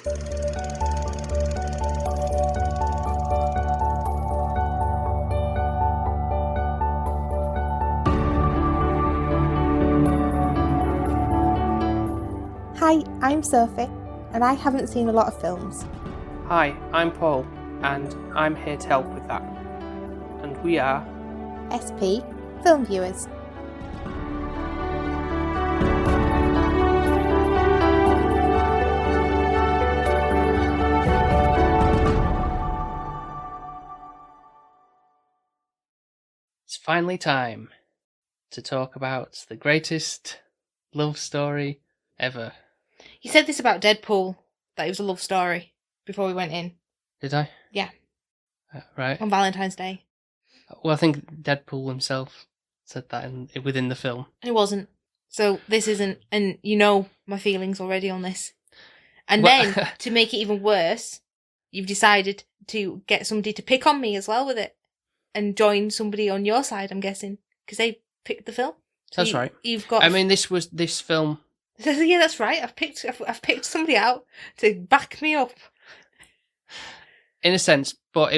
Hi, I'm Sophie, and I haven't seen a lot of films. Hi, I'm Paul, and I'm here to help with that. And we are SP Film Viewers. It's finally time to talk about the greatest love story ever. You said this about Deadpool, that it was a love story, before we went in. Did I? Yeah. Right. On Valentine's Day. Well, I think Deadpool himself said that within the film. And it wasn't. So this isn't, and you know my feelings already on this. And Well- then, to make it even worse, you've decided to get somebody to pick on me as well with it. And join somebody on your side, I'm guessing. Because they picked the film. So That's right. You've got... I mean, this film... Yeah, that's right. I've picked somebody out to back me up. In a sense, but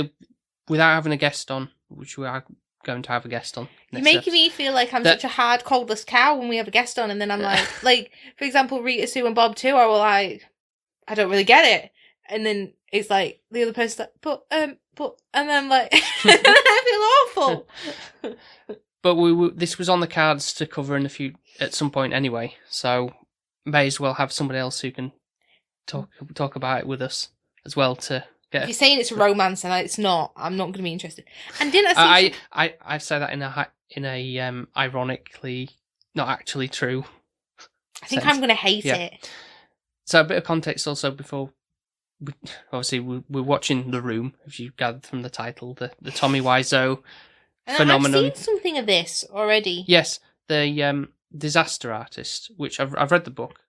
without having a guest on, which we are going to have a guest on. You're making me feel like I'm such a hard, coldless cow when we have a guest on, and then I'm like, for example, Rita, Sue, and Bob too. I were like, I don't really get it, and then it's like the other person's like, but, and then I'm like, I feel awful. But this was on the cards to cover at some point anyway, so may as well have somebody else who can talk about it with us as well to get. If you're saying it's a romance and it's not, I'm not going to be interested. And didn't I see? I say that in a ironically, not actually true. I think sense. I'm going to hate it. So a bit of context also before. We're watching The Room, if you gathered from the title, the Tommy Wiseau phenomenon. I've seen something of this already. Yes, the Disaster Artist, which I've read the book.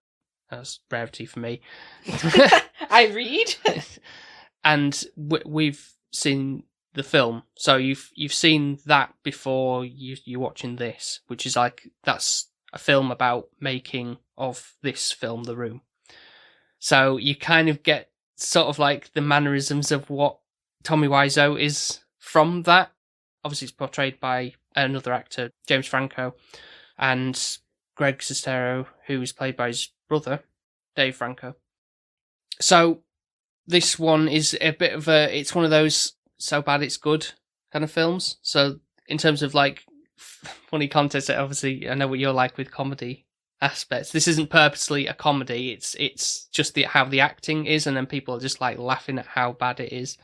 That's rarity for me. I read, and we've seen the film, so you've seen that before you're watching this, which is like that's a film about making of this film, The Room. So you kind of get sort of like the mannerisms of what Tommy Wiseau is from that. Obviously, it's portrayed by another actor, James Franco, and Greg Sestero, who is played by his brother, Dave Franco. So this one is a bit of it's one of those so bad it's good kind of films. So in terms of like funny content, obviously I know what you're like with comedy aspects. This isn't purposely a comedy. It's just how the acting is, and then people are just like laughing at how bad it is.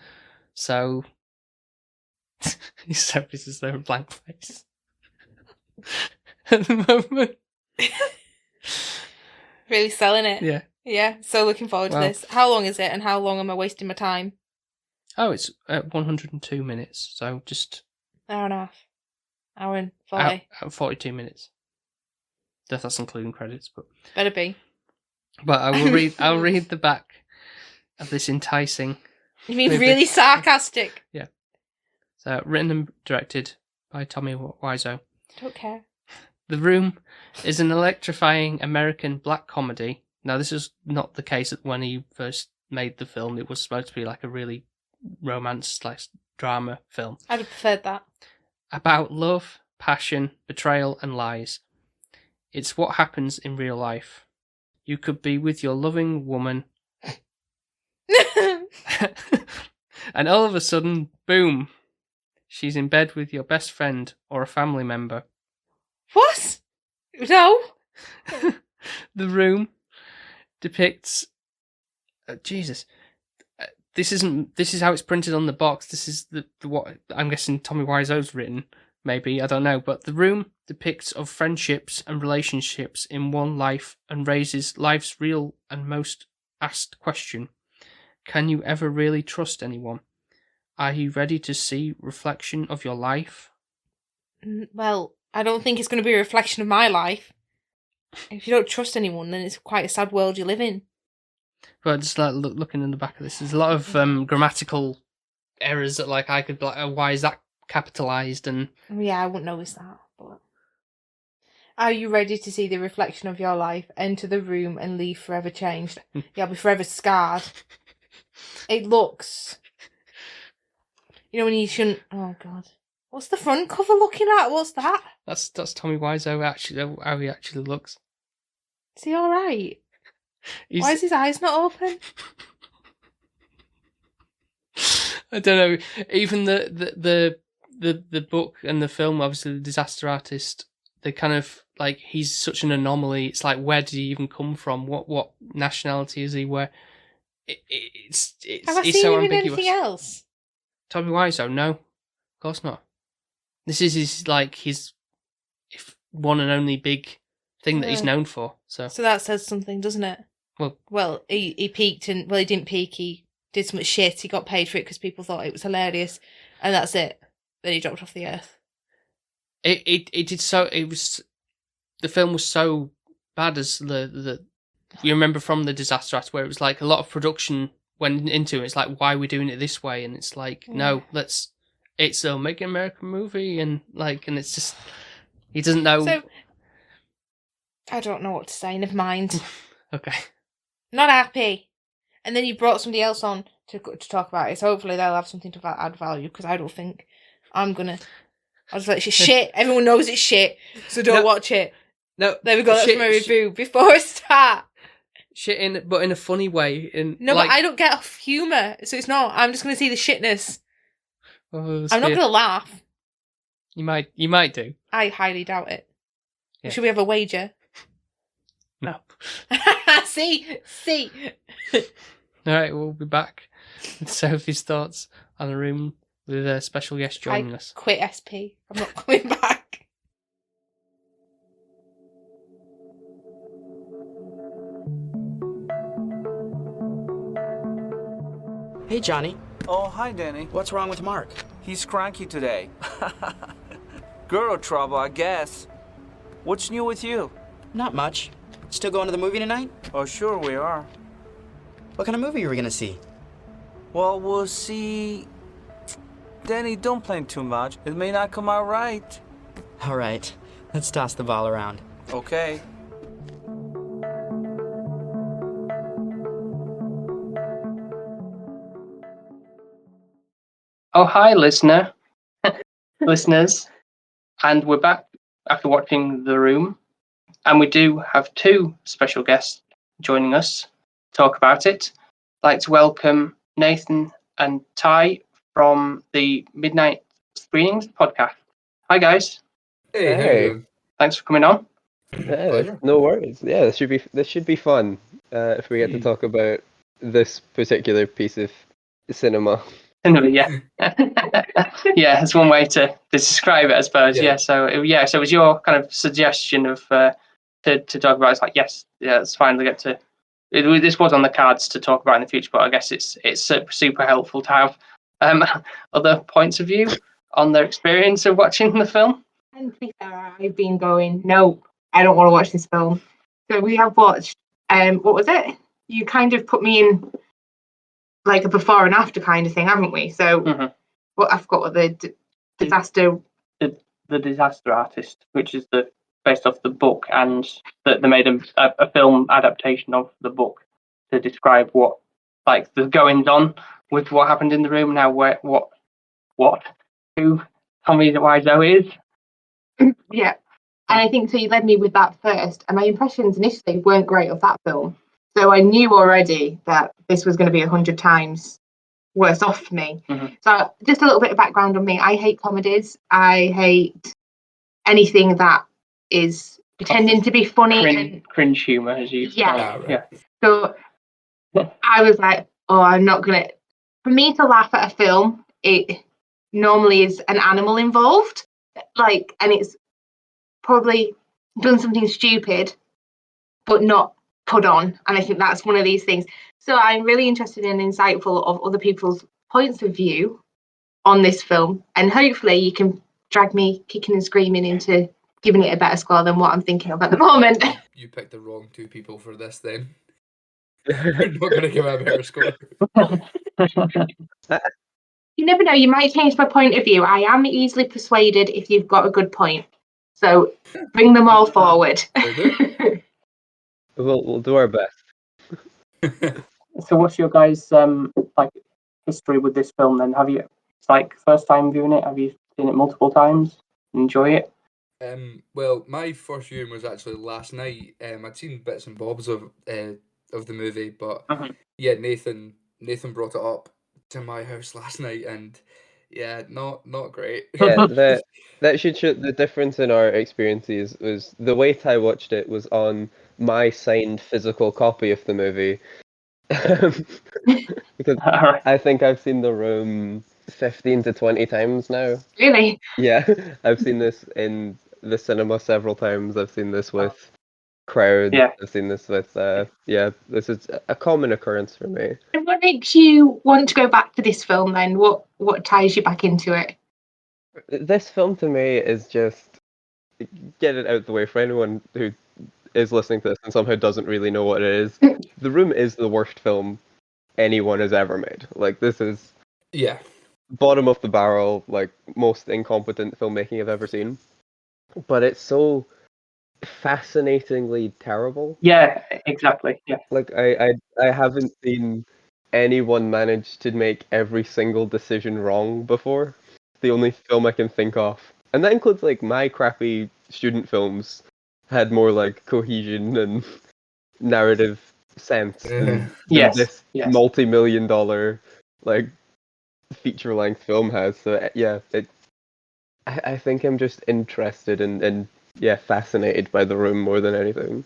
So Sophie's just there a blank face at the moment. Really selling it. Yeah. Yeah, so looking forward to this. How long is it, and how long am I wasting my time? Oh, it's 102 minutes, so just... Hour and a half. Hour and 40. 42 minutes. That's including credits, but... Better be. But I'll read the back of this enticing... You mean movie. really sarcastic? Yeah. So, written and directed by Tommy Wiseau. Don't care. The Room is an electrifying American black comedy. Now, this is not the case when he first made the film. It was supposed to be like a really romance/drama film. I'd have preferred that. About love, passion, betrayal, and lies. It's what happens in real life. You could be with your loving woman, and all of a sudden, boom, she's in bed with your best friend or a family member. What? No. The Room depicts Jesus. This is how it's printed on the box. This is the what I'm guessing Tommy Wiseau's written, maybe, I don't know, but The Room depicts of friendships and relationships in one life and raises life's real and most asked question. Can you ever really trust anyone? Are you ready to see reflection of your life? Well, I don't think it's going to be a reflection of my life. If you don't trust anyone, then it's quite a sad world you live in. But just like looking in the back of this, there's a lot of grammatical errors that like I could be like, oh, why is that capitalized? And Yeah, I wouldn't notice that. But Are you ready to see the reflection of your life enter the room and leave forever changed? You'll be forever scarred. It looks... You know when you shouldn't... Oh, God. What's the front cover looking at? What's that? That's Tommy Wiseau, actually, how he actually looks. Is he alright? He's... Why is his eyes not open? I don't know. Even the book and the film, obviously, The Disaster Artist, they kind of, like, he's such an anomaly. It's like, where did he even come from? What nationality is he? Where... It's Have I it's seen so him in ambiguous. anything else? Tommy Wiseau, no. Of course not. This is his one and only big thing that he's known for. So that says something, doesn't it? Well, he peaked and... Well, he didn't peak. He did so much shit. He got paid for it because people thought it was hilarious. And that's it. Then he dropped off the earth. it did so... It was... The film was so bad as the... You remember from The Disaster Artist where it was like a lot of production went into it. It's like, why are we doing it this way? And it's like, no, it's a Make American movie, and it's just... He doesn't know... So... I don't know what to say, never mind. Okay. Not happy. And then you brought somebody else on to talk about it, so hopefully they'll have something to add value, because I don't think I'm gonna... I was like, it's shit. Everyone knows it's shit, so don't watch it. No. There we go, that's my review before I start. Shit, but in a funny way. No, but I don't get off humour, so it's not. I'm just gonna see the shitness. Oh, I'm not gonna laugh. You might do. I highly doubt it. Yeah. Should we have a wager? No. See. All right, we'll be back with Sophie's thoughts on the room with a special guest joining us. Quit SP. I'm not coming back. Hey, Johnny. Oh, hi, Danny. What's wrong with Mark? He's cranky today. Girl trouble, I guess. What's new with you? Not much. Still going to the movie tonight? Oh, sure we are. What kind of movie are we gonna see? Well, we'll see... Danny, don't plan too much. It may not come out right. All right. Let's toss the ball around. Okay. Oh, hi, listeners. And we're back after watching The Room. And we do have two special guests joining us to talk about it. I'd like to welcome Nathan and Ty from the Midnight Screenings podcast. Hi, guys. Hey. Thanks for coming on. Yeah, no worries. Yeah, this should be fun if we get to talk about this particular piece of cinema. Yeah. Yeah, that's one way to describe it, I suppose. Yeah. So it was your kind of suggestion of to talk about. It's like, yes, yeah, it's fine to get to. This was on the cards to talk about in the future, but I guess it's super helpful to have other points of view on their experience of watching the film. And to be fair, I've been going, no, I don't want to watch this film. So we have watched, what was it? You kind of put me in like a before and after kind of thing, haven't we? So I forgot what the disaster... The Disaster Artist, which is based off the book, and that they made a film adaptation of the book to describe what, like, the goings on with what happened in the room. Now, who Tommy Wiseau is. Yeah, and I think so. You led me with that first, and my impressions initially weren't great of that film. So I knew already that this was going to be 100 times worse off for me. So just a little bit of background on me. I hate comedies. I hate anything that is pretending to be funny. Cringe humour, as you yeah. So I was like, oh, I'm not going to... For me to laugh at a film, it normally is an animal involved. And it's probably done something stupid, but not put on. And I think that's one of these things. So I'm really interested and insightful of other people's points of view on this film. And hopefully you can drag me kicking and screaming into giving it a better score than what I'm thinking of at the moment. You picked the wrong two people for this then. You're not going to give it a better score. You never know, you might change my point of view. I am easily persuaded if you've got a good point. So bring them all forward. Will do. We'll do our best. So what's your guys' like history with this film then? Have you, it's like first time viewing it? Have you seen it multiple times? Enjoy it? Well, my first viewing was actually last night. I'd seen bits and bobs of the movie, but yeah, Nathan brought it up to my house last night, and yeah, not great. Yeah, that should show the difference in our experiences. Was the way Ty watched it was on my signed physical copy of the movie. Because Alright. I think I've seen The Room 15 to 20 times now. Really? Yeah, I've seen this in the cinema several times. I've seen this with crowds. Yeah. I've seen this with this is a common occurrence for me. And what makes you want to go back to this film then? What ties you back into it? This film to me is just, get it out the way for anyone who is listening to this and somehow doesn't really know what it is. The Room is the worst film anyone has ever made. Like, this is Yeah. bottom of the barrel, like most incompetent filmmaking I've ever seen. But it's so fascinatingly terrible. Yeah, exactly. Yeah. Like I haven't seen anyone manage to make every single decision wrong before. The only film I can think of, and that includes like my crappy student films, had more like cohesion and narrative sense than Yes, this yes. multi-million-dollar like feature-length film has. So yeah, I think I'm just interested and fascinated by The Room more than anything.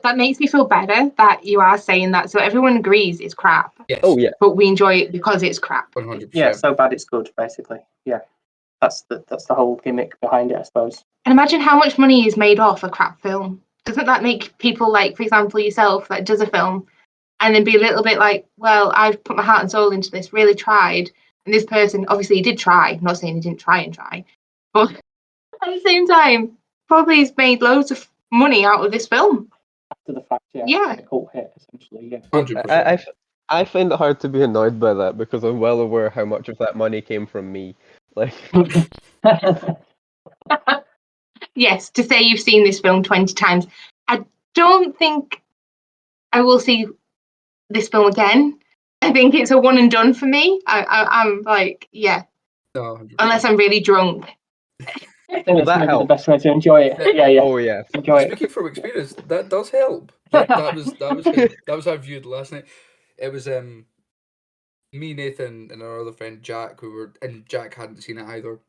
That makes me feel better that you are saying that. So everyone agrees it's crap, Yes. Oh yeah, but we enjoy it because it's crap. 100%. Yeah, so bad it's good, basically. Yeah. That's the whole gimmick behind it, I suppose. And imagine how much money is made off a crap film. Doesn't that make people like, for example, yourself that does a film and then be a little bit like, well, I've put my heart and soul into this, really tried. And this person, obviously, he did try. I'm not saying he didn't try, but at the same time, probably has made loads of money out of this film. After the fact, yeah. Yeah. It's a cult hit, essentially, yeah. 100%. I find it hard to be annoyed by that because I'm well aware how much of that money came from me. Like, Yes, to say you've seen this film 20 times. I don't think I will see this film again. I think it's a one and done for me. I'm like, yeah, No, 100%. unless I'm really drunk. I think that's that maybe the helps. best way to enjoy it. Yeah, yeah. oh yeah, Enjoy it. Speaking from experience, that does help. That was how I viewed last night. It was me, Nathan, and our other friend Jack, and Jack hadn't seen it either.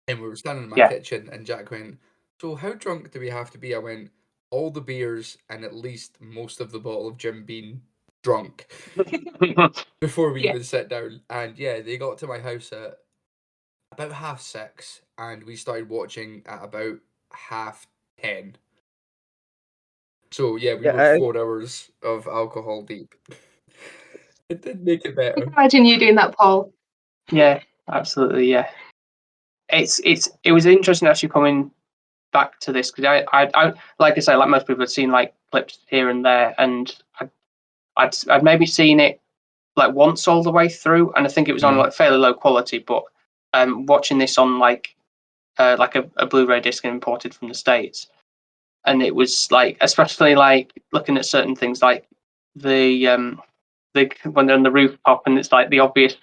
And we were standing in my Yeah. kitchen, and Jack went, "So how drunk do we have to be?" I went, "All the beers and at least most of the bottle of Jim Beam drunk before we Yeah. even sit down." And yeah, they got to my house at about 6:30, and we started watching at about 10:30. So yeah, we Yeah, were I- 4 hours of alcohol deep. It did make it better. Imagine you doing that, Paul. Yeah, absolutely. Yeah, it was interesting actually coming back to this because I like I say, like most people had seen like clips here and there, and I'd maybe seen it like once all the way through, and I think it was on like fairly low quality. But watching this on like a Blu-ray disc imported from the States, and it was like, especially like looking at certain things like the when they're on the rooftop and it's like the obvious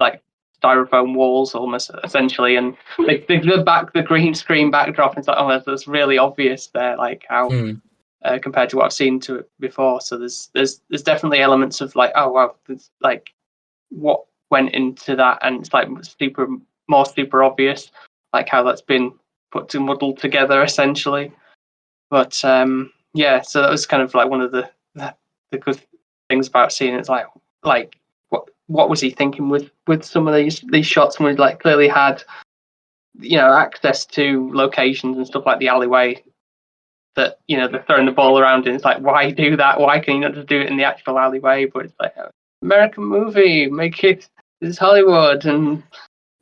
like styrofoam walls almost essentially, and the green screen backdrop, and it's like, oh, that's really obvious there, like how compared to what I've seen to it before. So there's definitely elements of like, oh wow, there's like what went into that, and it's like super obvious, like how that's been put to muddled together essentially. But yeah, so that was kind of like one of the good things about seeing it. It's like what was he thinking with some of these shots when he like clearly had, you know, access to locations and stuff like the alleyway that, you know, they're throwing the ball around and it's like, why do that? Why can you not just do it in the actual alleyway? But it's like, American movie, make it, this is Hollywood. And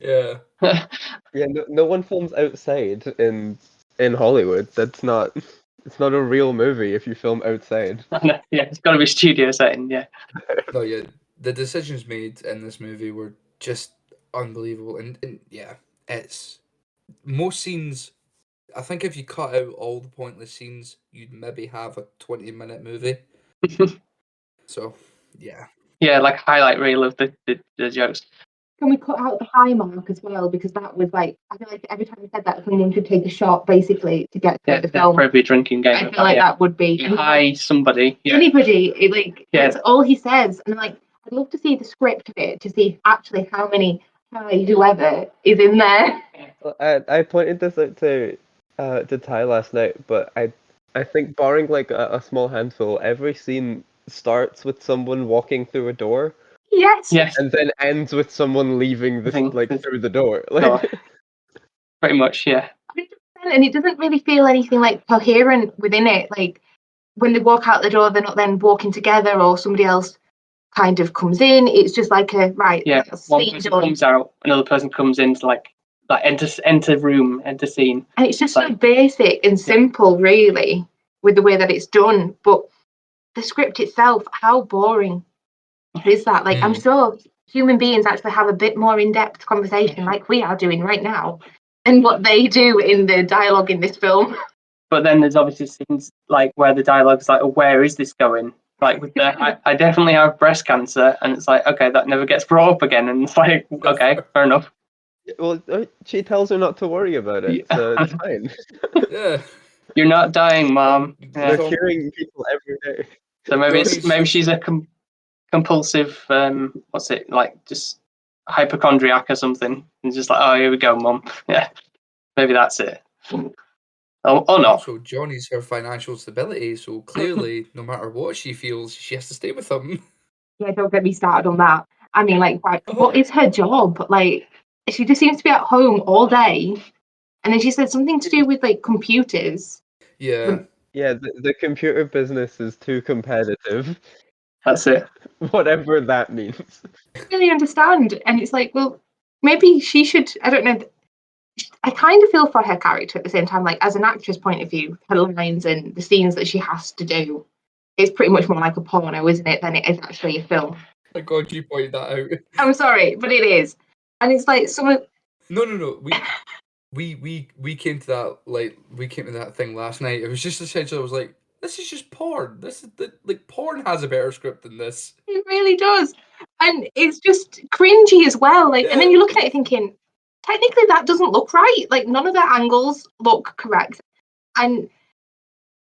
Yeah. yeah. No one films outside in Hollywood. It's not a real movie if you film outside. Yeah, it's got to be studio setting. Yeah. No, yeah. The decisions made in this movie were just unbelievable, and yeah, it's most scenes I think if you cut out all the pointless scenes, you'd maybe have a 20-minute movie. So, yeah. Yeah, like a highlight reel of the jokes. Can we cut out the high mark as well? Because that was like, I feel like every time we said that, someone should take a shot basically to get to the film. Probably a drinking game. I feel like that would be Hi, somebody. Yeah. Anybody. That's Yeah. all he says. And I'm like, I'd love to see the script of it to see actually how many hi whoever is in there. I pointed this out to Ty last night, but I think barring like a small handful, every scene starts with someone walking through a door. Yes. Yes. And then ends with someone leaving through the door. Like, pretty much, yeah. And it doesn't really feel anything like coherent within it. Like when they walk out the door, they're not then walking together, or somebody else kind of comes in. It's just like a right. Yeah, one person comes out, another person comes in to like enter room, enter scene. And it's just so basic and simple, really, with the way that it's done. But the script itself, how boring is that? Like, I'm sure human beings actually have a bit more in-depth conversation, like we are doing right now, than what they do in the dialogue in this film. But then there's obviously scenes like where the dialogue's like, oh, where is this going? Like with the, I definitely have breast cancer, and it's like, okay, that never gets brought up again, and it's like, okay, fair enough. well, she tells her not to worry about it, so it's fine. Yeah. You're not dying, Mom. They're curing people every day. So maybe she's a compulsive, what's it, like just hypochondriac or something, and just like, oh, here we go, Mom. Yeah, maybe that's it. Or not. So Johnny's her financial stability, so clearly, no matter what she feels, she has to stay with him. Yeah, don't get me started on that. I mean, like, what is her job? Like, she just seems to be at home all day. And then she said something to do with, like, computers. Yeah. Yeah, the computer business is too competitive. That's it. Whatever that means. I don't really understand. And it's like, well, maybe she should, I don't know. I kind of feel for her character at the same time, like as an actress point of view, her lines and the scenes that she has to do, it's pretty much more like a porno, isn't it, than it is actually a film. My God, you pointed that out. I'm sorry, but it is. And it's like someone... No. We came to that, like, we came to that thing last night. It was just essentially, I was like, this is just porn. This is, like, porn has a better script than this. It really does. And it's just cringy as well. Like, and then you're looking at it thinking, technically that doesn't look right. Like, none of the angles look correct. And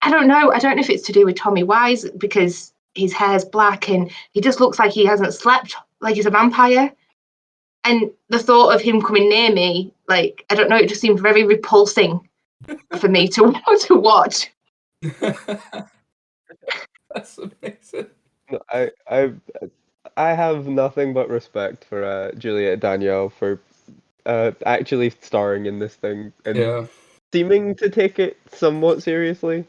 I don't know if it's to do with Tommy Wise, because his hair's black and he just looks like he hasn't slept, like he's a vampire. And the thought of him coming near me, like, I don't know, it just seemed very repulsing for me to watch. That's amazing. I have nothing but respect for Juliette Daniel for actually starring in this thing and seeming to take it somewhat seriously.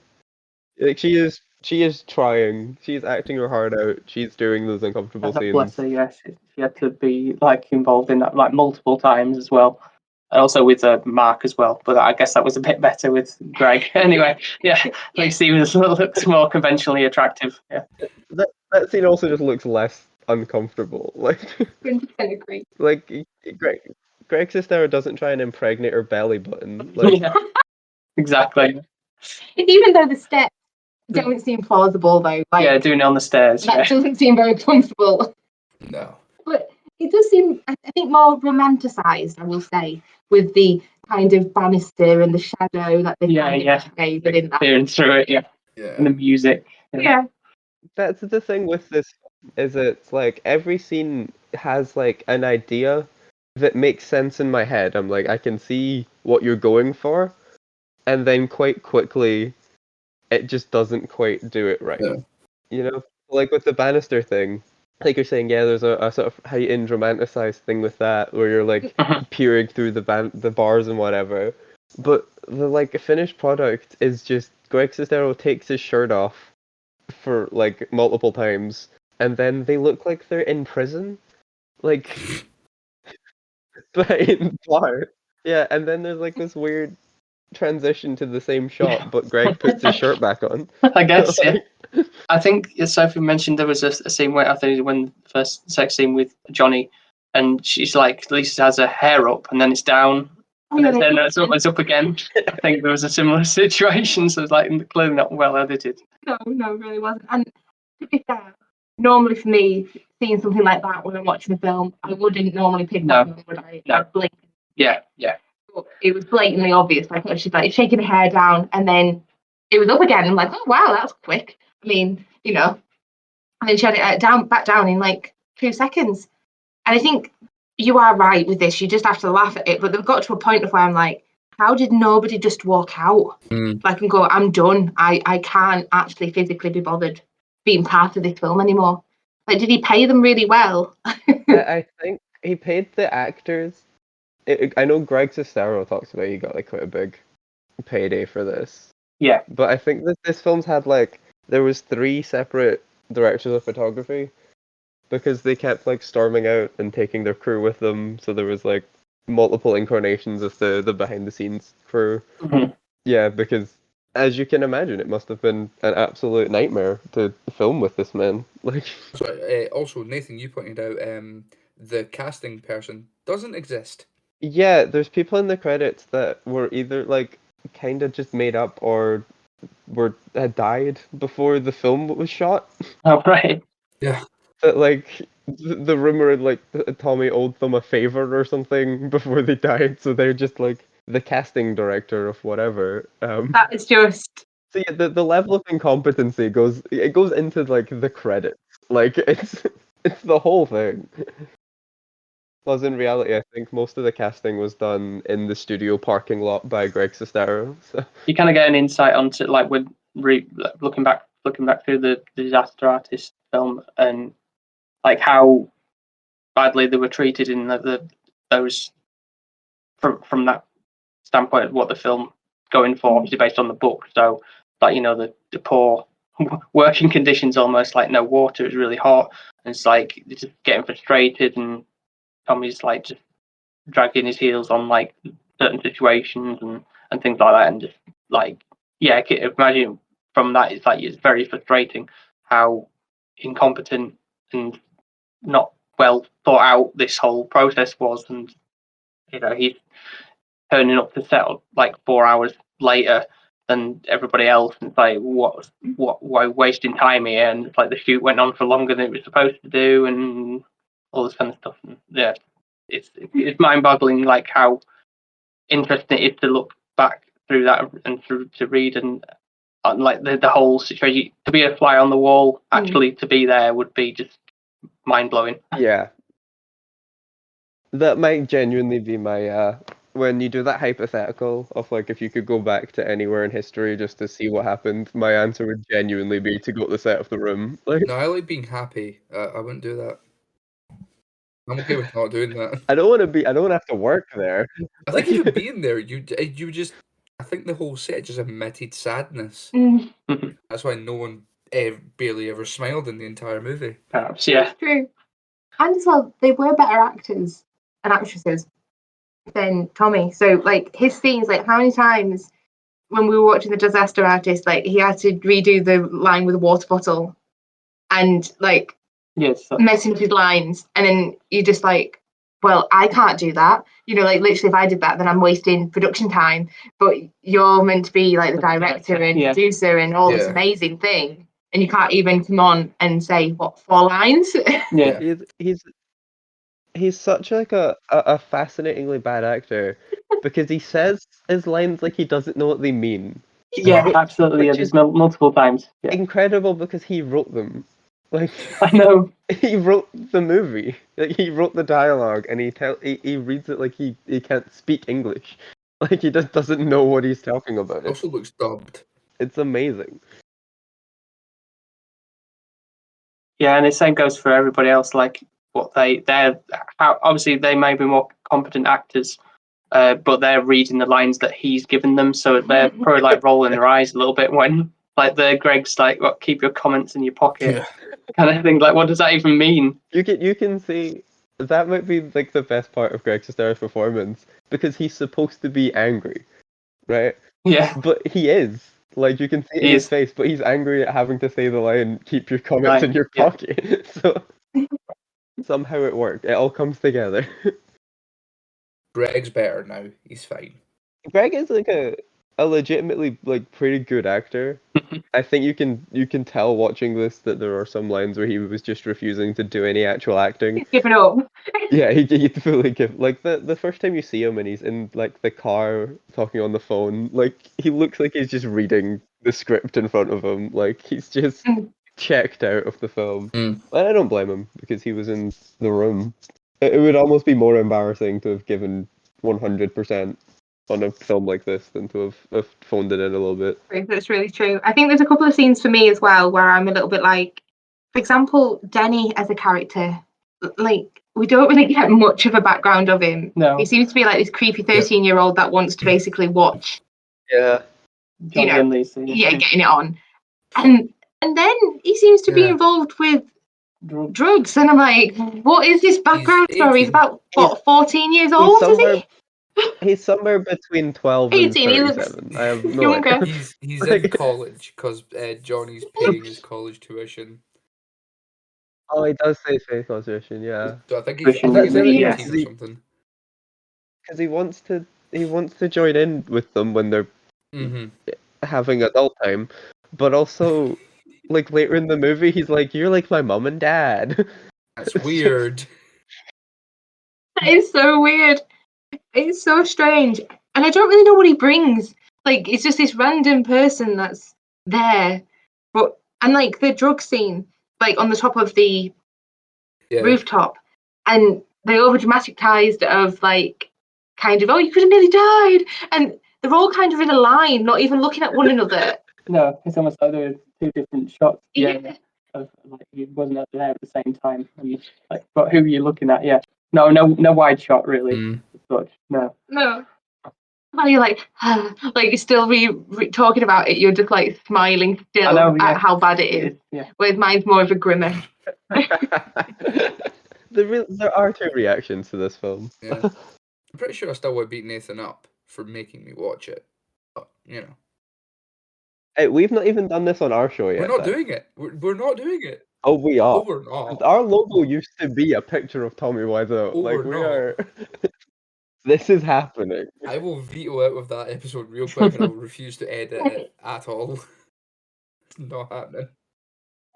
Like she is trying. She's acting her heart out. She's doing those uncomfortable scenes. Bless her, yes. She had to be like involved in that like multiple times as well. And also with Mark as well, but I guess that was a bit better with Greg. Anyway, yeah, Lacey looks more conventionally attractive. Yeah, that scene also just looks less uncomfortable. Like, 100% agree. Like Greg Sestero doesn't try and impregnate her belly button. Like, yeah, exactly. Even though the steps don't seem plausible, though. Like, yeah, doing it on the stairs. That doesn't seem very comfortable. No. But it does seem, I think, more romanticised, I will say, with the kind of banister and the shadow that they made within that. Peering through it, yeah. And the music. Yeah. That's the thing with this, is it's like every scene has like an idea that makes sense in my head. I'm like, I can see what you're going for, and then quite quickly, it just doesn't quite do it right. Yeah. You know, like with the banister thing. Like you're saying, yeah, there's a sort of heightened, romanticized thing with that, where you're like peering through the bars and whatever. But the like finished product is just Greg Sestero takes his shirt off for like multiple times, and then they look like they're in prison, like behind bars. Yeah, and then there's like this weird transition to the same shot, but Greg puts his shirt back on. I guess, yeah. I think Sophie mentioned there was a scene where I think when the first sex scene with Johnny, and she's like, Lisa has her hair up and then it's down, And then it's up again. I think there was a similar situation, so it's like clearly not well edited. No, it really wasn't. And to be fair, normally for me, seeing something like that when I'm watching a film, I wouldn't normally pick that up, would I? No. I'd blink. Yeah. But it was blatantly obvious. Like she's like shaking her hair down, and then it was up again. I'm like, oh wow, that's quick. I mean, and then she had it back down in like 2 seconds. And I think you are right with this. You just have to laugh at it. But they've got to a point of where I'm like, how did nobody just walk out? Like and go, I'm done. I can't actually physically be bothered being part of this film anymore. Like, did he pay them really well? I think he paid the actors. I know Greg Sestero talks about he got like quite a big payday for this. Yeah. But I think that this film's had there was 3 separate directors of photography because they kept like storming out and taking their crew with them. So there was like multiple incarnations of the behind the scenes crew. Mm-hmm. Yeah, because as you can imagine, it must have been an absolute nightmare to film with this man. Like, So, also, Nathan, you pointed out the casting person doesn't exist. yeah, there's people in the credits that were either like kind of just made up or had died before the film was shot. Oh right. Yeah. That like the rumor had like Tommy owed them a favor or something before they died, so they're just like the casting director of whatever. That is just. So yeah, the level of incompetency goes into like the credits. Like it's the whole thing. Plus, in reality, I think most of the casting was done in the studio parking lot by Greg Sestero. So You kind of get an insight onto like with looking back through the Disaster Artist film and like how badly they were treated in those from that standpoint of what the film going for, obviously based on the book. So like the poor working conditions, almost like no water, it's really hot, and it's like they're just getting frustrated, and Tommy's like just dragging his heels on like certain situations and things like that, and just like yeah, I can imagine from that it's like it's very frustrating how incompetent and not well thought out this whole process was, and he's turning up to set like 4 hours later than everybody else, and it's like why wasting time here, and it's like the shoot went on for longer than it was supposed to do, and all this kind of stuff. And yeah, it's mind-boggling like how interesting it is to look back through that and to read and like the whole situation. To be a fly on the wall, actually to be there would be just mind-blowing. yeah, that might genuinely be my when you do that hypothetical of like if you could go back to anywhere in history just to see what happened, my answer would genuinely be to go to the set of The Room. Like, No, I like being happy. I wouldn't do that. I'm okay with not doing that. I don't want to have to work there. I think even being there, you just. I think the whole set just emitted sadness. That's why no one barely ever smiled in the entire movie. Perhaps, yeah. It's true. And as well, they were better actors and actresses than Tommy. So, like, his scenes, like, how many times when we were watching The Disaster Artist, like, he had to redo the line with a water bottle and, like, yes, messing up his lines. And then you're just like, well, I can't do that. Like, literally, if I did that, then I'm wasting production time. But you're meant to be, like, the director and producer and all this amazing thing. And you can't even come on and say, what, 4 lines? Yeah. He's such like a fascinatingly bad actor because he says his lines like he doesn't know what they mean. Yeah, absolutely. Yeah, there's multiple times. Yeah. Incredible because he wrote them. Like, I know. He wrote the movie. Like, he wrote the dialogue and he reads it like he can't speak English. Like, he just doesn't know what he's talking about. Also looks dubbed. It's amazing. Yeah, and the same goes for everybody else. Like, obviously they may be more competent actors, but they're reading the lines that he's given them, so they're probably like rolling their eyes a little bit when like the Greg's like, "What? Keep your comments in your pocket," kind of thing. Like, what does that even mean? You can see that might be like the best part of Greg Sestero's performance because he's supposed to be angry, right? Yeah, but he is. Like, you can see it in his face, but he's angry at having to say the line, "Keep your comments in your pocket." So somehow it worked. It all comes together. Greg's better now. He's fine. Greg is like a legitimately like pretty good actor. I think you can tell watching this that there are some lines where he was just refusing to do any actual acting. He's given up. Yeah, he'd fully give like the first time you see him and he's in like the car talking on the phone, like he looks like he's just reading the script in front of him. Like he's just checked out of the film. And I don't blame him because he was in the room. It would almost be more embarrassing to have given 100% on a film like this than to have phoned it in a little bit. That's really true. I think there's a couple of scenes for me as well where I'm a little bit like, for example, Denny as a character, like we don't really get much of a background of him. No. He seems to be like this creepy 13-year-old that wants to basically watch, Yeah. Johnny and Lucy. yeah, getting it on. And then he seems to be involved with drugs. And I'm like, what is this background story? He's about, what, 14 years old, is he? He's somewhere between 12 and 18, he 37. looks I have no younger. idea. He's in college because Johnny's paying his college tuition. Oh, he does say fake audition, yeah. So I think he's Tuition, 18 yeah. or something. Because he wants to join in with them when they're having adult time, but also like later in the movie he's like, "You're like my mum and dad." That's weird. That is so weird. It's so strange. And I don't really know what he brings. Like, it's just this random person that's there. And like the drug scene, like on the top of the rooftop, and they over dramatized of like kind of, oh, you could have nearly died. And they're all kind of in a line, not even looking at one another. No, it's almost like there were two different shots. Yeah. Of, like, he wasn't there at the same time. And, like, but who are you looking at? Yeah. No wide shot really. But no. Well, you're like you're still talking about it. You're just like smiling still at how bad it is. Yeah. Whereas mine's more of a grimace. There are two reactions to this film. Yeah. I'm pretty sure I still would beat Nathan up for making me watch it. But, you know. Hey, we've not even done this on our show yet. We're not doing it. We're not doing it. Oh, we are. Oh, we're not. Our logo used to be a picture of Tommy Wiseau. Oh, like we're we not. are. This is happening. I will veto out of that episode real quick and I will refuse to edit it at all. It's not happening.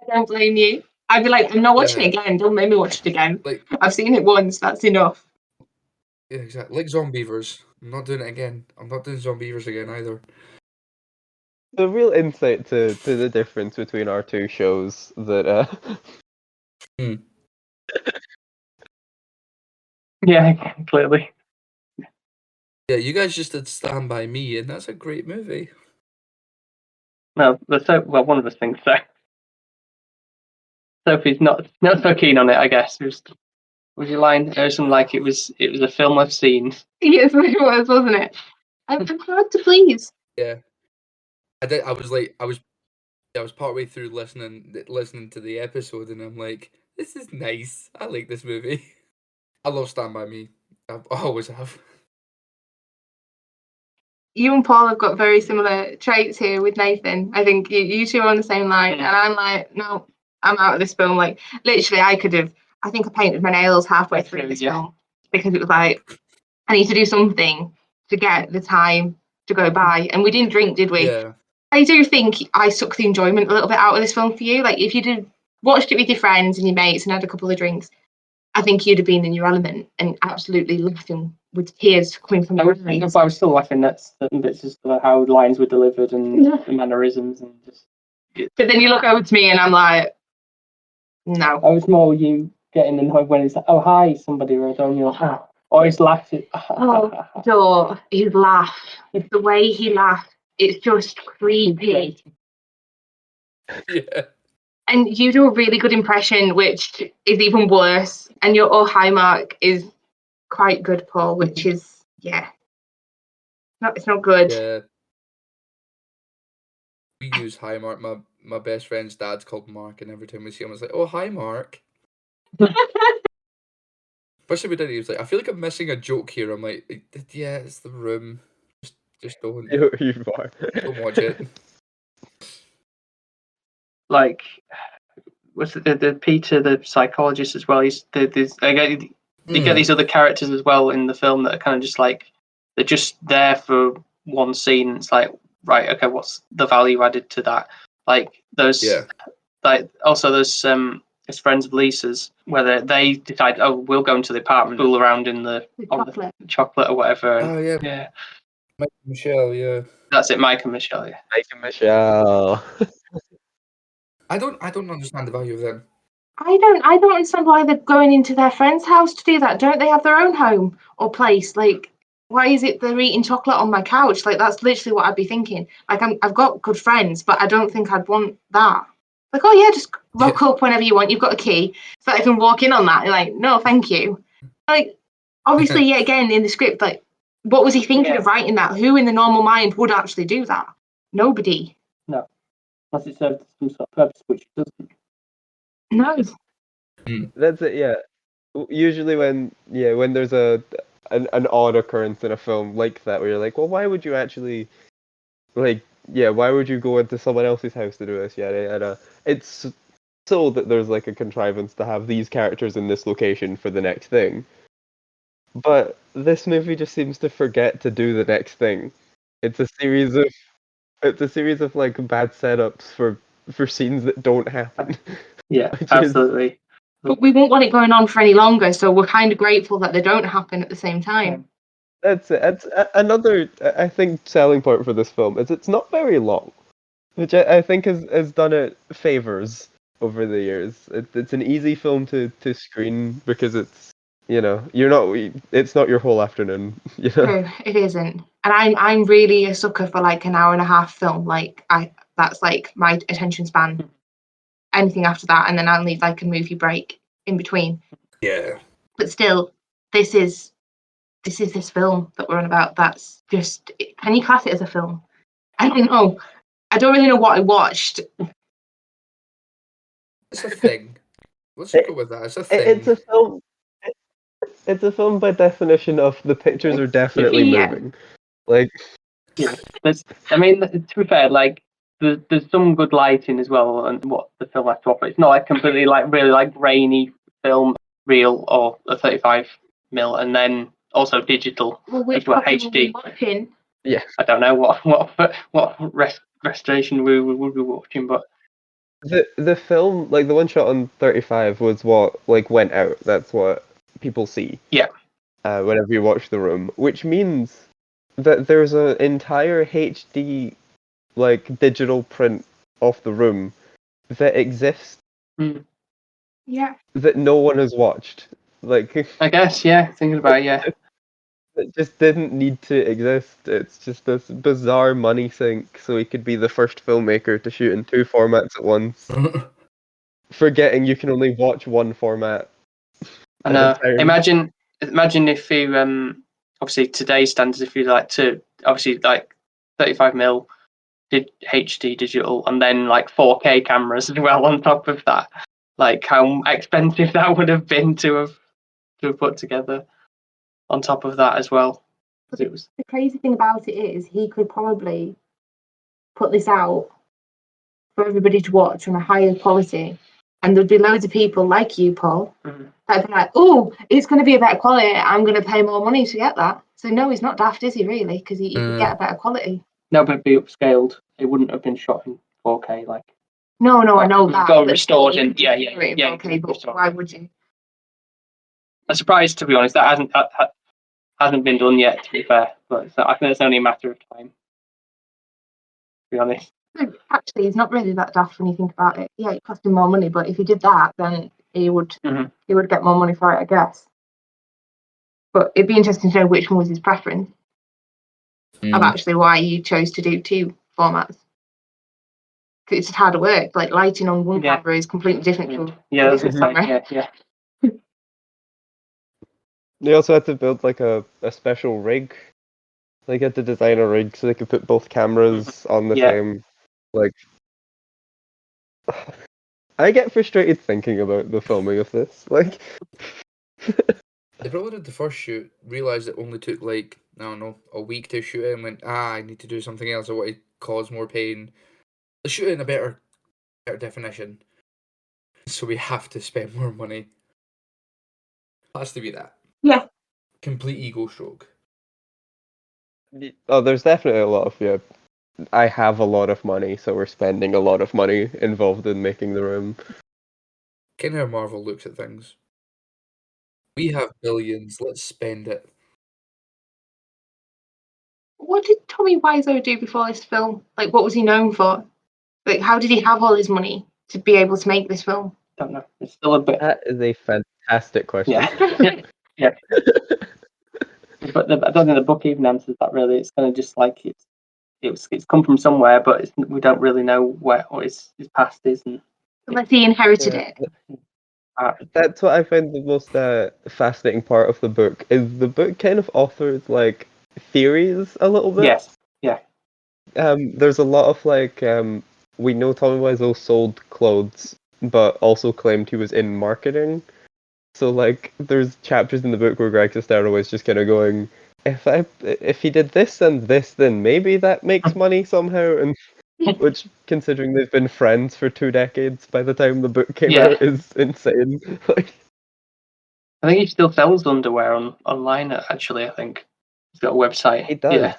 I don't blame you. I'd be like, I'm not watching it again. Don't make me watch it again. Like, I've seen it once. That's enough. yeah, exactly. Like Zombievers. I'm not doing it again. I'm not doing Zombievers again either. The real insight to the difference between our two shows that Yeah, clearly. Yeah, you guys just did Stand By Me, and that's a great movie. No, one of us thinks so. Sophie's not so keen on it, I guess. Was your line something like it was a film I've seen? Yes, it was, wasn't it? I'm hard to please. Yeah, I did. I was partway through listening to the episode, and I'm like, this is nice. I like this movie. I love Stand By Me. I always have. You and Paul have got very similar traits here with Nathan. I think you two are on the same line, and I'm like, no, I'm out of this film. Like, literally, I think I painted my nails halfway through this film because it was like, I need to do something to get the time to go by. And we didn't drink, did we? Yeah. I do think I suck the enjoyment a little bit out of this film for you. Like, if you'd watched it with your friends and your mates and had a couple of drinks, I think you'd have been in your element and absolutely laughing with tears coming from your eyes. I was still laughing at certain bits as to how lines were delivered and the mannerisms and just. But then you look over to me and I'm like, no. I was more you getting annoyed when it's like, oh hi, somebody wrote on your always laughing. Oh, his laugh. The way he laughed, it's just creepy. Yeah. And you do a really good impression, which is even worse. And your oh hi Mark is quite good, Paul, which is it's not good. Yeah. We use hi Mark. My best friend's dad's called Mark, and every time we see him, it's like, oh hi Mark. Especially we did. He was like, I feel like I'm missing a joke here. I'm like, yeah, it's the room. Just don't. you are. Don't watch it. Like, was the Peter the psychologist as well? He's again. you get these other characters as well in the film that are kind of just like they're just there for one scene. It's like, right, okay, what's the value added to that? Like there's like also there's friends of Lisa's where they decide, oh, we'll go into the apartment, fool around in the chocolate or whatever. Oh yeah, yeah. Mike and Michelle, yeah. That's it, Mike and Michelle. Yeah. Mike and Michelle. I don't understand the value of them. I don't understand why they're going into their friend's house to do that. Don't they have their own home or place? Like, why is it they're eating chocolate on my couch? Like, that's literally what I'd be thinking. Like, I've got good friends, but I don't think I'd want that. Like, oh yeah, just rock up whenever you want. You've got a key, so I can walk in on that. You're like, no, thank you. Like, obviously, yeah, again in the script, like, what was he thinking of writing that? Who in the normal mind would actually do that? Nobody. No, unless it serves some sort of purpose, which it doesn't. No. That's it. Yeah. Usually when there's an odd occurrence in a film like that, where you're like, well, why would you actually, like, why would you go into someone else's house to do this? Yeah, it's so that there's like a contrivance to have these characters in this location for the next thing. But this movie just seems to forget to do the next thing. It's a series of like bad setups for scenes that don't happen. Yeah, absolutely. But we won't want it going on for any longer, so we're kind of grateful that they don't happen at the same time. That's it. That's another, I think, selling point for this film is it's not very long, which I think has done it favors over the years. It's an easy film to screen because it's, it's not your whole afternoon. No, it isn't. And I'm really a sucker for like an hour and a half film. Like that's like my attention span. Anything after that, and then I'll need like a movie break in between. Yeah. But still, this is this film that we're on about. That's just, can you class it as a film? I don't know. I don't really know what I watched. It's a thing. Let's go with that. It's a thing. It's a film. It's a film by definition of the pictures are definitely moving. Like, I mean, to be fair, like there's some good lighting as well, and what the film has to offer. It's not like completely like really like grainy film, real or a 35mm, and then also digital which HD. Watching? Yeah, I don't know what restoration we would be watching, but the film, like the one shot on 35, was what like went out. That's what people see. Yeah. Whenever you watch The Room, which means that there's an entire HD like digital print of The Room that exists. Yeah. That no one has watched. Like, I guess, yeah, thinking about it, it just didn't need to exist. It's just this bizarre money sink so he could be the first filmmaker to shoot in 2 formats at once. Forgetting you can only watch one format. I know. Imagine if you obviously today's standards, if you like to obviously like 35mm did HD digital and then like 4K cameras as well on top of that. Like how expensive that would have been to have put together on top of that as well. It was... The crazy thing about it is he could probably put this out for everybody to watch on a higher quality, and there'd be loads of people like you, Paul, that'd be like, oh, it's going to be a better quality, I'm going to pay more money to get that. So no, he's not daft, is he, really? Because he could get a better quality. No, but it'd be upscaled. It wouldn't have been shot in 4K, like. No, I know that. Go restored in, yeah. Okay, but why would you? I'm surprised, to be honest, that hasn't been done yet. To be fair, but I think it's only a matter of time. To be honest. Actually, it's not really that daft when you think about it. Yeah, it cost him more money, but if he did that, then he would get more money for it, I guess. But it'd be interesting to know which one was his preference. Of actually why you chose to do 2 formats. Because it's just harder work. Like lighting on one camera is completely different from that's camera. Yeah. They also had to build like a special rig. They had to design a rig so they could put both cameras on the same. Like, I get frustrated thinking about the filming of this. Like, they probably did the first shoot, realized it only took like, I don't know, a week to shoot it, and went, I need to do something else. I want to cause more pain. Let's shoot it in a better definition. So we have to spend more money. Has to be that. Yeah. Complete ego stroke. Oh, there's definitely a lot of I have a lot of money, so we're spending a lot of money involved in making the room. Kind of how Marvel looks at things. We have billions. Let's spend it. What did Tommy Wiseau do before this film? Like, what was he known for? Like, how did he have all his money to be able to make this film? Don't know. It's still a bit. That is a fantastic question. Yeah. Yeah. But I don't think the book even answers that really. It's kind of just like it's come from somewhere, but we don't really know what his past is. And Unless he inherited Yeah. it. That's what I find the most fascinating part of the book. Is the book kind of offers like theories a little bit? yes, yeah, There's a lot of like we know Tommy Wiseau sold clothes, but also claimed he was in marketing. So like, there's chapters in the book where Greg Sestero is just kind of going, if he did this and this, then maybe that makes money somehow, and which, considering they've been friends for 2 decades by the time the book came Yeah. out, is insane. Like, I think he still sells underwear online. Actually, I think he's got a website. he does. Yeah,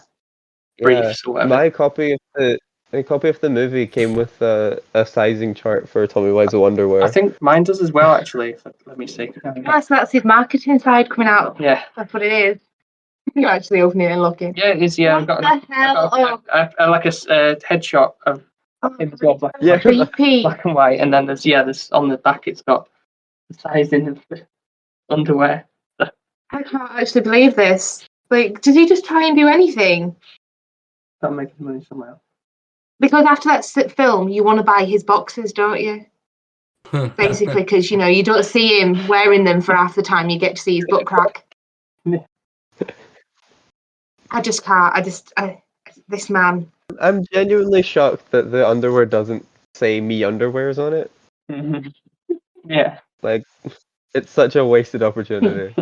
briefs or whatever. My copy of the movie came with a sizing chart for Tommy Wiseau underwear. I think mine does as well. Actually, let me see. That's his marketing side coming out. Yeah, That's what it is. You're actually opening it and looking. yeah, it is. Yeah, What the hell? like a headshot of him as well, black, Yeah. Creepy. black and white, and then there's on the back it's got the sizing of the underwear. I can't actually believe this. Like, did he just try and do anything? Not making money somewhere. Because after that film, you want to buy his boxes, don't you? Basically, because you don't see him wearing them for half the time. You get to see his butt crack. Yeah. I just can't. This man. I'm genuinely shocked that the underwear doesn't say "me underwears" on it. Mhm. Yeah. Like, it's such a wasted opportunity.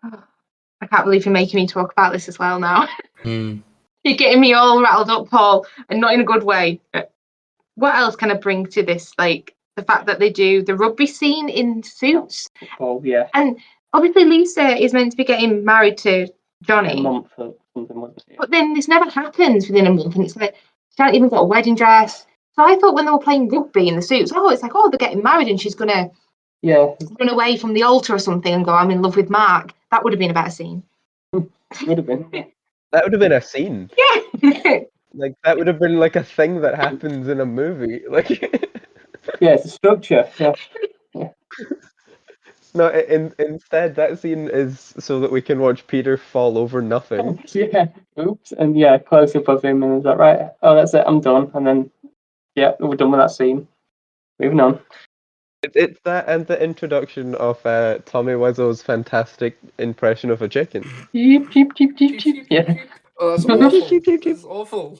I can't believe you're making me talk about this as well now. Hmm. You're getting me all rattled up, Paul, and not in a good way. What else can I bring to this? Like, the fact that they do the rugby scene in Suits. Oh yeah. And obviously Lisa is meant to be getting married to Johnny. A month or something, wasn't it? But then this never happens within a month, and it's like she hasn't even got a wedding dress. So I thought when they were playing rugby in the Suits, it's like, they're getting married and she's gonna Yeah, run away from the altar or something and go, I'm in love with Mark. That would have been a better scene. would have been. That would have been a scene. Yeah. Like, that would have been like a thing that happens in a movie. Like, Yeah, it's a structure. Yeah. no, instead that scene is so that we can watch Peter fall over nothing. Yeah. Oops. And yeah, close up of him, and is that right? Oh, that's it. I'm done. And then, yeah, we're done with that scene. Moving on. It's that and the introduction of Tommy Wiseau's fantastic impression of a chicken. Cheep, cheep, cheep, cheep, cheep. Yeah. Oh, that's awful. That's awful.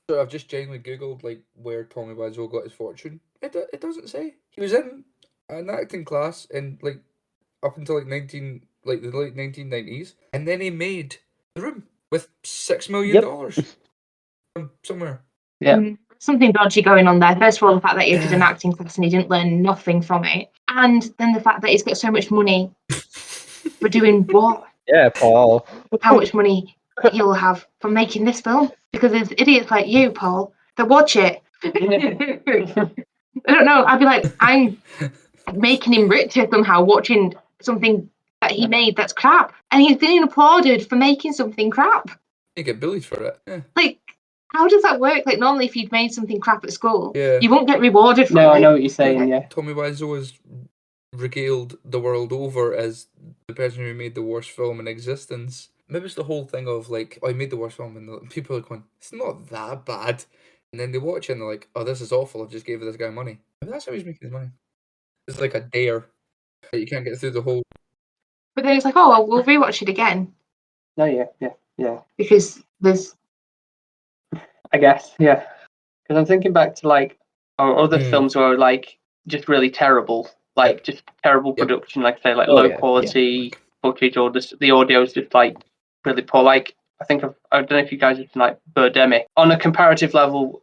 So I've just genuinely googled like where Tommy Wiseau got his fortune. It doesn't say. He was in an acting class in like up until like the late 1990s, and then he made The Room with $6 million from somewhere. Yeah. Something dodgy going on there. First of all, the fact that he did an acting class and he didn't learn nothing from it, and then the fact that he's got so much money for doing what? Yeah, Paul. How much money he'll have from making this film? Because there's idiots like you, Paul, that watch it. I don't know. I'd be like, I'm making him richer somehow, watching something that he made that's crap, and he's being applauded for making something crap. You get bullied for it. Yeah. Like, how does that work? Like, normally if you'd made something crap at school, Yeah. you won't get rewarded for it. No, I know what you're saying. Yeah. Tommy Wiseau is regaled the world over as the person who made the worst film in existence. Maybe it's the whole thing of like, I made the worst film, and people are going, it's not that bad. And then they watch it and they're like, oh, this is awful. I just gave this guy money. Maybe that's how he's making his money. It's like a dare that you can't get through the whole. But then it's like, oh, well, we'll rewatch it again No, yeah. because there's. I guess, yeah. Because I'm thinking back to like our other films were like just really terrible, like just terrible production, like say like low quality footage, or the audio's just like really poor. Like I don't know if you guys have seen like Birdemic. On a comparative level,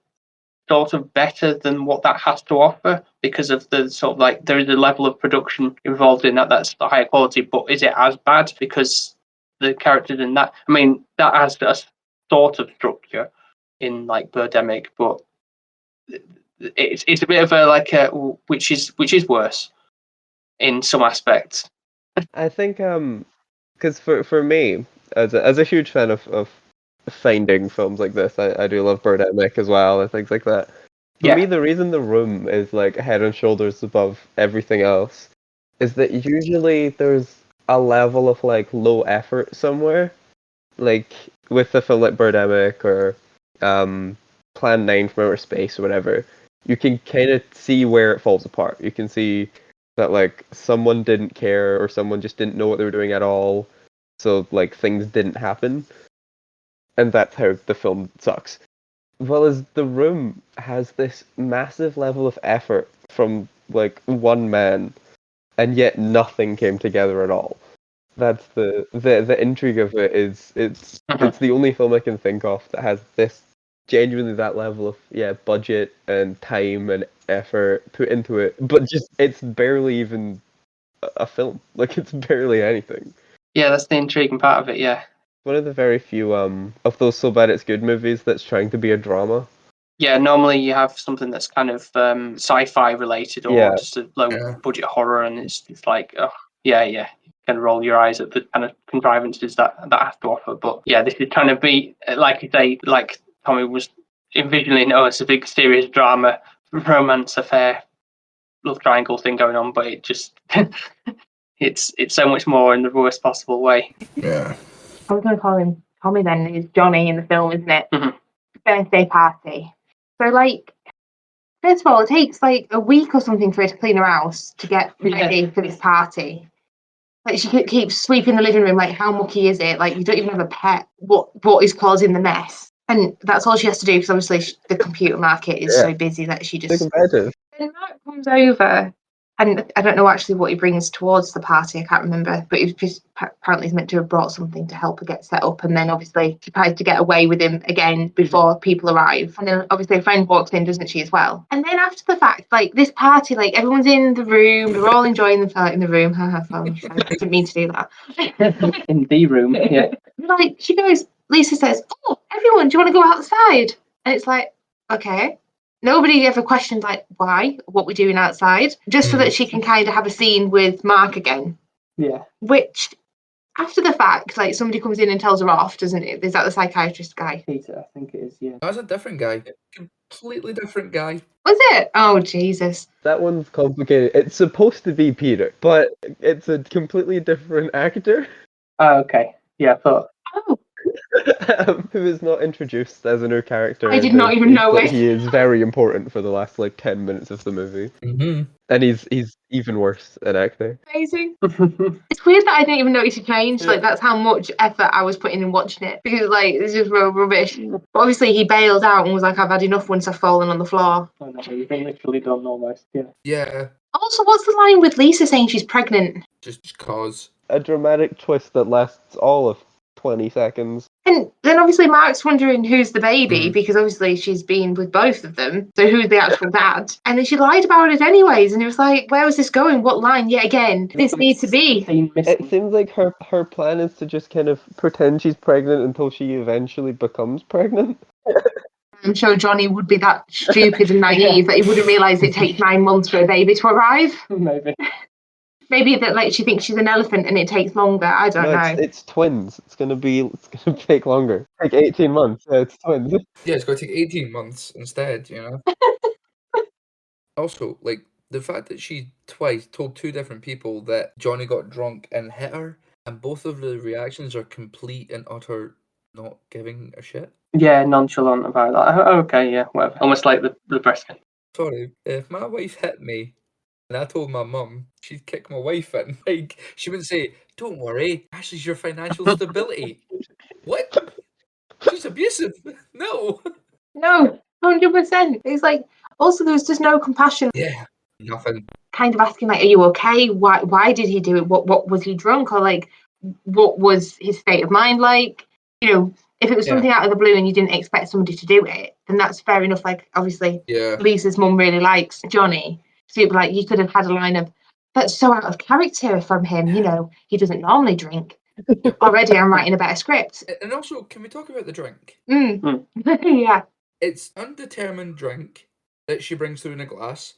sort of better than what that has to offer because of the sort of like there is a level of production involved in that that's the higher quality, but is it as bad because the characters in that? I mean, that has a sort of structure in like Birdemic, but it's a bit of a like a which is worse in some aspects. I think because for me as a huge fan of finding films like this, I do love Birdemic as well and things like that. For me, the reason The Room is like head and shoulders above everything else is that usually there's a level of like low effort somewhere, like with a film like Birdemic or Plan 9 from Outer Space or whatever. You can kind of see where it falls apart. You can see that like someone didn't care or someone just didn't know what they were doing at all, so like things didn't happen, and that's how the film sucks. Well, as The Room has this massive level of effort from like one man, and yet nothing came together at all. That's the intrigue of it. It's the only film I can think of that has this genuinely that level of budget and time and effort put into it, but just it's barely even a film. Like it's barely anything. Yeah, that's the intriguing part of it. Yeah. One of the very few of those so bad it's good movies that's trying to be a drama. Yeah, normally you have something that's kind of sci-fi related or just a low budget horror, and it's like, oh, you can roll your eyes at the kind of contrivances that have to offer. But yeah, this is trying to be, like you say, like Tommy was envisioning, it's a big serious drama, romance affair, love triangle thing going on, but it just it's so much more in the worst possible way. Yeah. I was going to call him Tommy then. He's Johnny in the film, isn't it? Mm-hmm. Birthday party. So, like, first of all, it takes like a week or something for her to clean her house to get ready for this party. Like, she keeps sweeping the living room. Like, how mucky is it? Like, you don't even have a pet. What is causing the mess? And that's all she has to do because obviously the computer market is so busy that she just. Competitive. Then Mark comes over, and I don't know actually what he brings towards the party. I can't remember, but he just apparently he's meant to have brought something to help her get set up, and then obviously she tries to get away with him again before people arrive. And then obviously a friend walks in, doesn't she, as well? And then after the fact, like this party, like everyone's in the room, they're all enjoying themselves in the room. I didn't mean to do that. In the room, yeah. Like Lisa says, "Oh, everyone, do you want to go outside?" And it's like, okay. Nobody ever questioned, like, why, what we're doing outside, just so that she can kind of have a scene with Mark again. Yeah. Which, after the fact, like, somebody comes in and tells her off, doesn't it? Is that the psychiatrist guy? Peter, I think it is, yeah. That's a different guy. Completely different guy. Was it? Oh, Jesus. That one's complicated. It's supposed to be Peter, but it's a completely different actor. Oh, okay. Yeah, but... Oh. Who is not introduced as a new character. I did not even know it. He is very important for the last like 10 minutes of the movie. Mm-hmm. And he's even worse at acting. Amazing. It's weird that I didn't even notice he changed. Like, that's how much effort I was putting in watching it. Because, like, it's just real rubbish. But obviously he bailed out and was like, I've had enough once I've fallen on the floor. Oh, no, you've been literally done almost, yeah. Yeah. Also, what's the line with Lisa saying she's pregnant? Just cause. A dramatic twist that lasts all of 20 seconds. And then obviously Mark's wondering who's the baby, because obviously she's been with both of them. So who's the actual dad? And then she lied about it anyways. And it was like, where was this going? What line? Yet again, this needs to be. It seems like her plan is to just kind of pretend she's pregnant until she eventually becomes pregnant. I'm sure Johnny would be that stupid and naive that he wouldn't realise it takes 9 months for a baby to arrive. Maybe. Maybe that like she thinks she's an elephant and it takes longer. I don't know. It's twins. It's gonna take longer. Like 18 months. Yeah, it's twins. Yeah, it's going to take 18 months instead, you know? Also, like, the fact that she twice told 2 different people that Johnny got drunk and hit her, and both of the reactions are complete and utter not giving a shit. Yeah, nonchalant about that. Okay, yeah, whatever. Almost like the breast. Sorry, if my wife hit me, and I told my mum, she'd kick my wife in. Like, she wouldn't say, "Don't worry, Ashley's your financial stability." What? She's abusive. No. No, 100%. It's like, also there was just no compassion. Yeah, nothing. Kind of asking like, are you okay? Why did he do it? What was he drunk? Or like, what was his state of mind like? You know, If it was something out of the blue and you didn't expect somebody to do it, then that's fair enough. Like, obviously, Lisa's mum really likes Johnny. So you'd be like, you could have had a line of, that's so out of character from him. You know, he doesn't normally drink. Already, I'm writing a better script. And also, can we talk about the drink? Yeah. It's undetermined drink that she brings through in a glass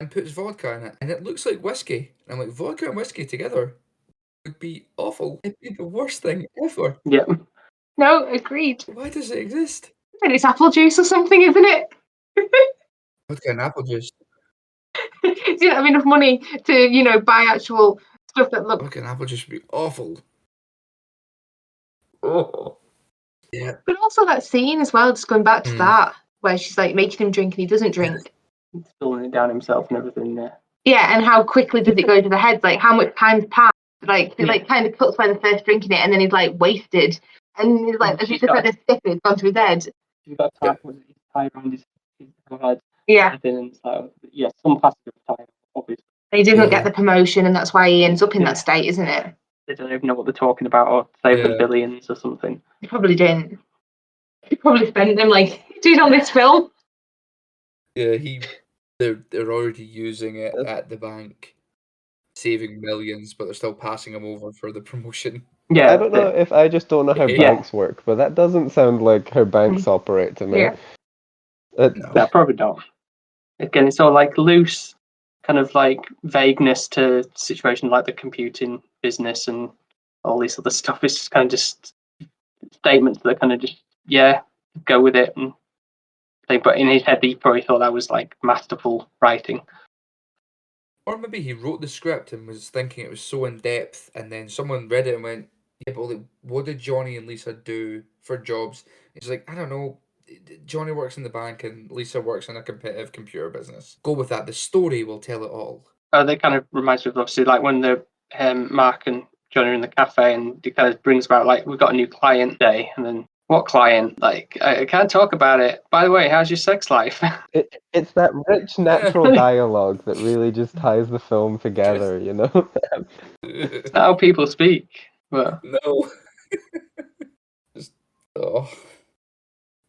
and puts vodka in it. And it looks like whiskey. And I'm like, vodka and whiskey together would be awful. It'd be the worst thing ever. Yeah. No, agreed. Why does it exist? And it's apple juice or something, isn't it? Vodka and apple juice. Do you not have enough money to, you know, buy actual stuff that look... Vodka and apple juice would be awful. Oh. Yeah. But also that scene as well, just going back to that, where she's like making him drink and he doesn't drink. He's spilling it down himself and everything there. Yeah, and how quickly does it go to the head? Like, how much time's passed? Like, he like kind of cuts by the first drinking it and then he's like wasted. And he's like, as you just said, a stiff, it's gone to his head. He's got a tie around his head. Yeah. And so, yeah, some passage of time, obviously. He didn't get the promotion and that's why he ends up in that state, isn't it? They don't even know what they're talking about or save the billions or something. He probably didn't. He probably spent them like, dude, on this film. Yeah, they're already using it at the bank, saving millions, but they're still passing him over for the promotion. Yeah, I don't know if I just don't know how banks work, but that doesn't sound like how banks operate to me. Yeah. No, probably not. Again, it's all like loose kind of like vagueness to situations like the computing business and all this other stuff. It's just kind of just statements that kind of just go with it and thing. But in his head, he probably thought that was like masterful writing. Or maybe he wrote the script and was thinking it was so in depth, and then someone read it and went, "Yeah, but like, what did Johnny and Lisa do for jobs?" He's like, "I don't know. Johnny works in the bank and Lisa works in a competitive computer business. Go with that. The story will tell it all." That kind of reminds me of obviously like when the Mark and Johnny are in the cafe and it kind of brings about like, we've got a new client day, and then what client? Like, I can't talk about it. By the way, how's your sex life? It's that rich natural dialogue that really just ties the film together, you know? It's not how people speak. But... No.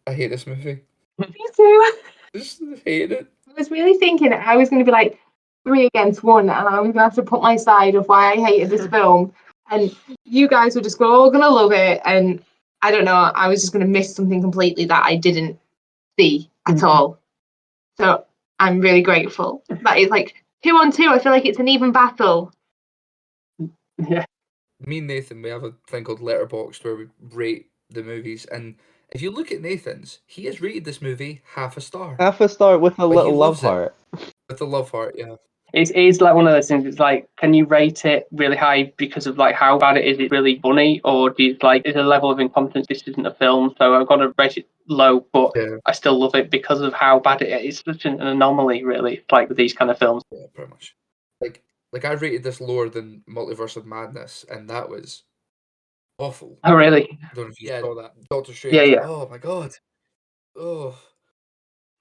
I hate this movie. Me too. Just hate it. I was really thinking I was going to be like 3 against 1 and I was going to have to put my side of why I hated this film. And you guys were just all going to love it. And I don't know, I was just going to miss something completely that I didn't see at all. So I'm really grateful. That is like 2 on 2. I feel like it's an even battle. Yeah. Me and Nathan, we have a thing called Letterboxd where we rate the movies. And if you look at Nathan's, he has rated this movie half a star. Half a star with a little love heart. With a love heart, yeah. It's like one of those things. It's like, can you rate it really high because of like how bad it is? Is it really funny, or do you like is a level of incompetence? This isn't a film, so I've got to rate it low, but I still love it because of how bad it is. It's such an anomaly, really. Like with these kind of films. Yeah, pretty much. Like I rated this lower than Multiverse of Madness, and that was awful. Oh, really? I don't know if you saw that. Doctor Strange. Yeah. Oh my god. Oh.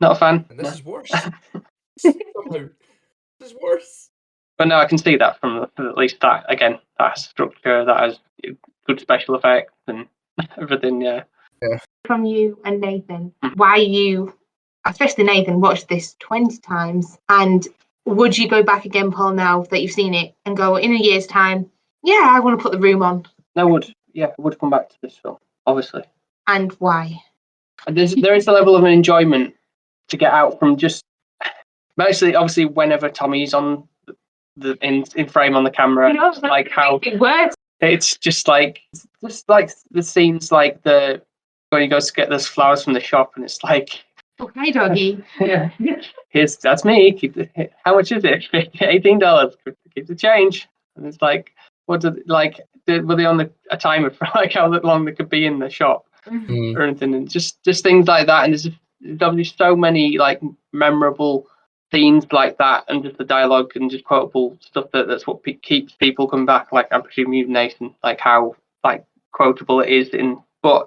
Not a fan. And this is worse. Somehow. This is worse. But no, I can see that from at least that. Again, that has structure, that has good special effects and everything, yeah. From you and Nathan, why you, especially Nathan, watched this 20 times, and would you go back again, Paul, now that you've seen it, and go, in a year's time, yeah, I want to put The Room on? I would. Yeah, I would come back to this film, obviously. And why? There is a level of enjoyment to get out from just... Mostly, obviously, whenever Tommy's on in frame on the camera, like how it works. It's just like the scenes like when he goes to get those flowers from the shop, and it's like, oh, hi, doggy. Yeah, that's me. How much is it? $18. Keep the change. And it's like, were they on a timer for like how long they could be in the shop or anything? And just things like that. And there's so many like memorable scenes like that, and just the dialogue and just quotable stuff that's what keeps people coming back. Like I presume you, Nathan, like how like quotable it is. But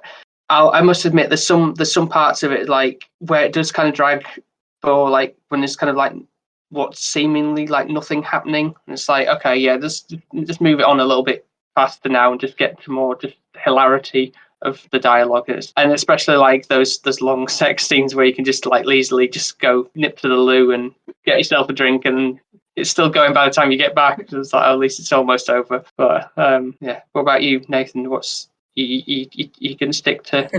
I must admit there's some parts of it like where it does kind of drag for like when there's kind of like what's seemingly like nothing happening, and it's like, okay, yeah, just move it on a little bit faster now and just get to more just hilarity of the dialogue is, and especially like those long sex scenes where you can just like easily just go nip to the loo and get yourself a drink, and it's still going by the time you get back. It's like, at least it's almost over. But yeah, what about you, Nathan? What's you can stick to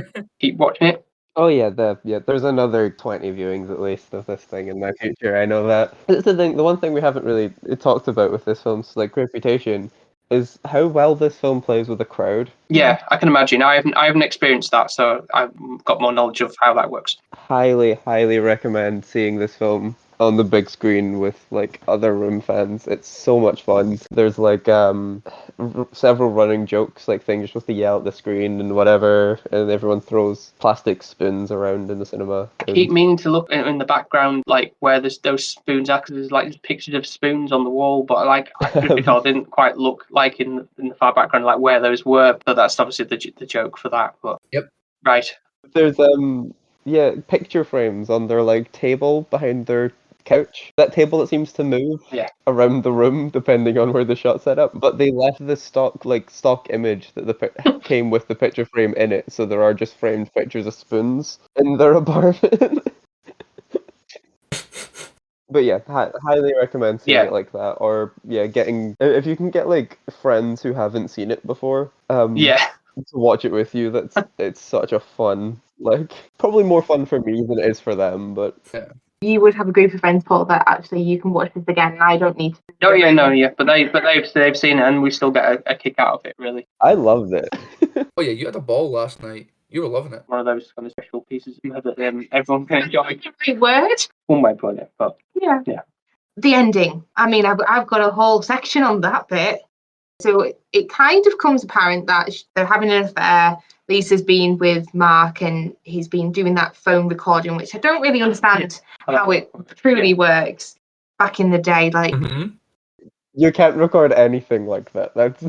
keep watching it? Oh yeah, there's another 20 viewings at least of this thing in my future. I know that. It's the thing. The one thing we haven't really talked about with this film's like reputation is how well this film plays with a crowd. Yeah, I can imagine. I haven't experienced that, so I've got more knowledge of how that works. Highly recommend seeing this film on the big screen with like other room fans. It's so much fun. There's like several running jokes, like things you're supposed to yell at the screen and whatever, and everyone throws plastic spoons around in the cinema. I keep meaning to look in the background, like where there's those spoons are, because there's like pictures of spoons on the wall, but like I didn't quite look like in the far background, like where those were. But that's obviously the joke for that. But Yep. Right. There's picture frames on their like table behind their couch. That table that seems to move around the room depending on where the shot's set up. But they left the stock image that came with the picture frame in it, so there are just framed pictures of spoons in their apartment. But yeah, highly recommend seeing it like that, or getting if you can get like friends who haven't seen it before. To watch it with you. It's such a fun, like probably more fun for me than it is for them, but you would have a group of friends, Paul, that actually you can watch this again, and I don't need to. But they've seen it, and we still get a kick out of it. Really, I loved it. Oh yeah, you had a ball last night. You were loving it. One of those kind of special pieces that everyone can enjoy. Great word. One way of putting it, but yeah. The ending. I mean, I've got a whole section on that bit. So it kind of comes apparent that they're having an affair. Lisa's been with Mark and he's been doing that phone recording, which I don't really understand how it truly works back in the day. Like, you can't record anything like that. That's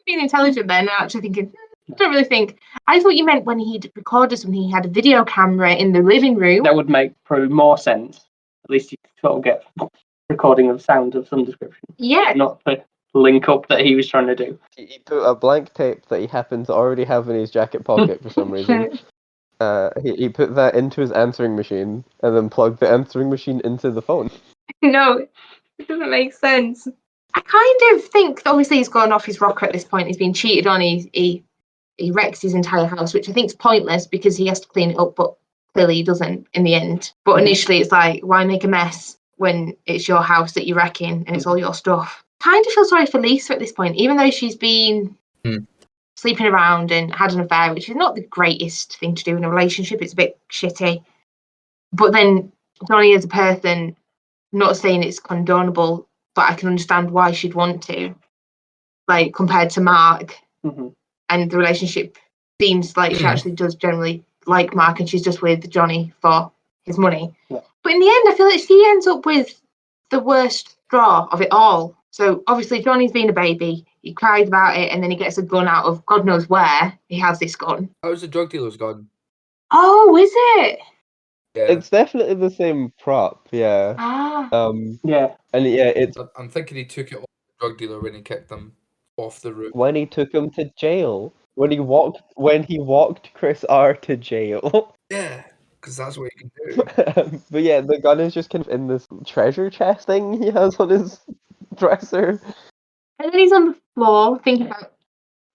being intelligent then, and actually thinking, I don't really think. I thought you meant when he'd recorded something, he had a video camera in the living room. That would make probably more sense. At least you could sort of get recording of sound of some description. Yeah. Not the link up that he was trying to do. He put a blank tape that he happened to already have in his jacket pocket for some reason. He put that into his answering machine and then plugged the answering machine into the phone. No, it doesn't make sense. I kind of think, obviously he's gone off his rocker at this point. He's been cheated on. He wrecks his entire house, which I think is pointless because he has to clean it up, but clearly he doesn't in the end. But initially it's like, why make a mess when it's your house that you're wrecking and it's all your stuff? Kind of feel sorry for Lisa at this point, even though she's been sleeping around and had an affair, which is not the greatest thing to do in a relationship. It's a bit shitty. But then Johnny as a person, not saying it's condonable, but I can understand why she'd want to. Like, compared to Mark, and the relationship seems like she actually does generally like Mark and she's just with Johnny for his money. Yeah. But in the end, I feel like she ends up with the worst straw of it all. So obviously Johnny's been a baby. He cries about it and then he gets a gun out of God knows where. He has this gun. That was the drug dealer's gun. Oh, is it? Yeah. It's definitely the same prop, yeah. Yeah. And it's... I'm thinking he took it off the drug dealer when he kicked him off the roof. When he took him to jail. When he walked Chris R to jail. Yeah. Because that's what you can do. But yeah, the gun is just kind of in this treasure chest thing he has on his dresser. And then he's on the floor thinking about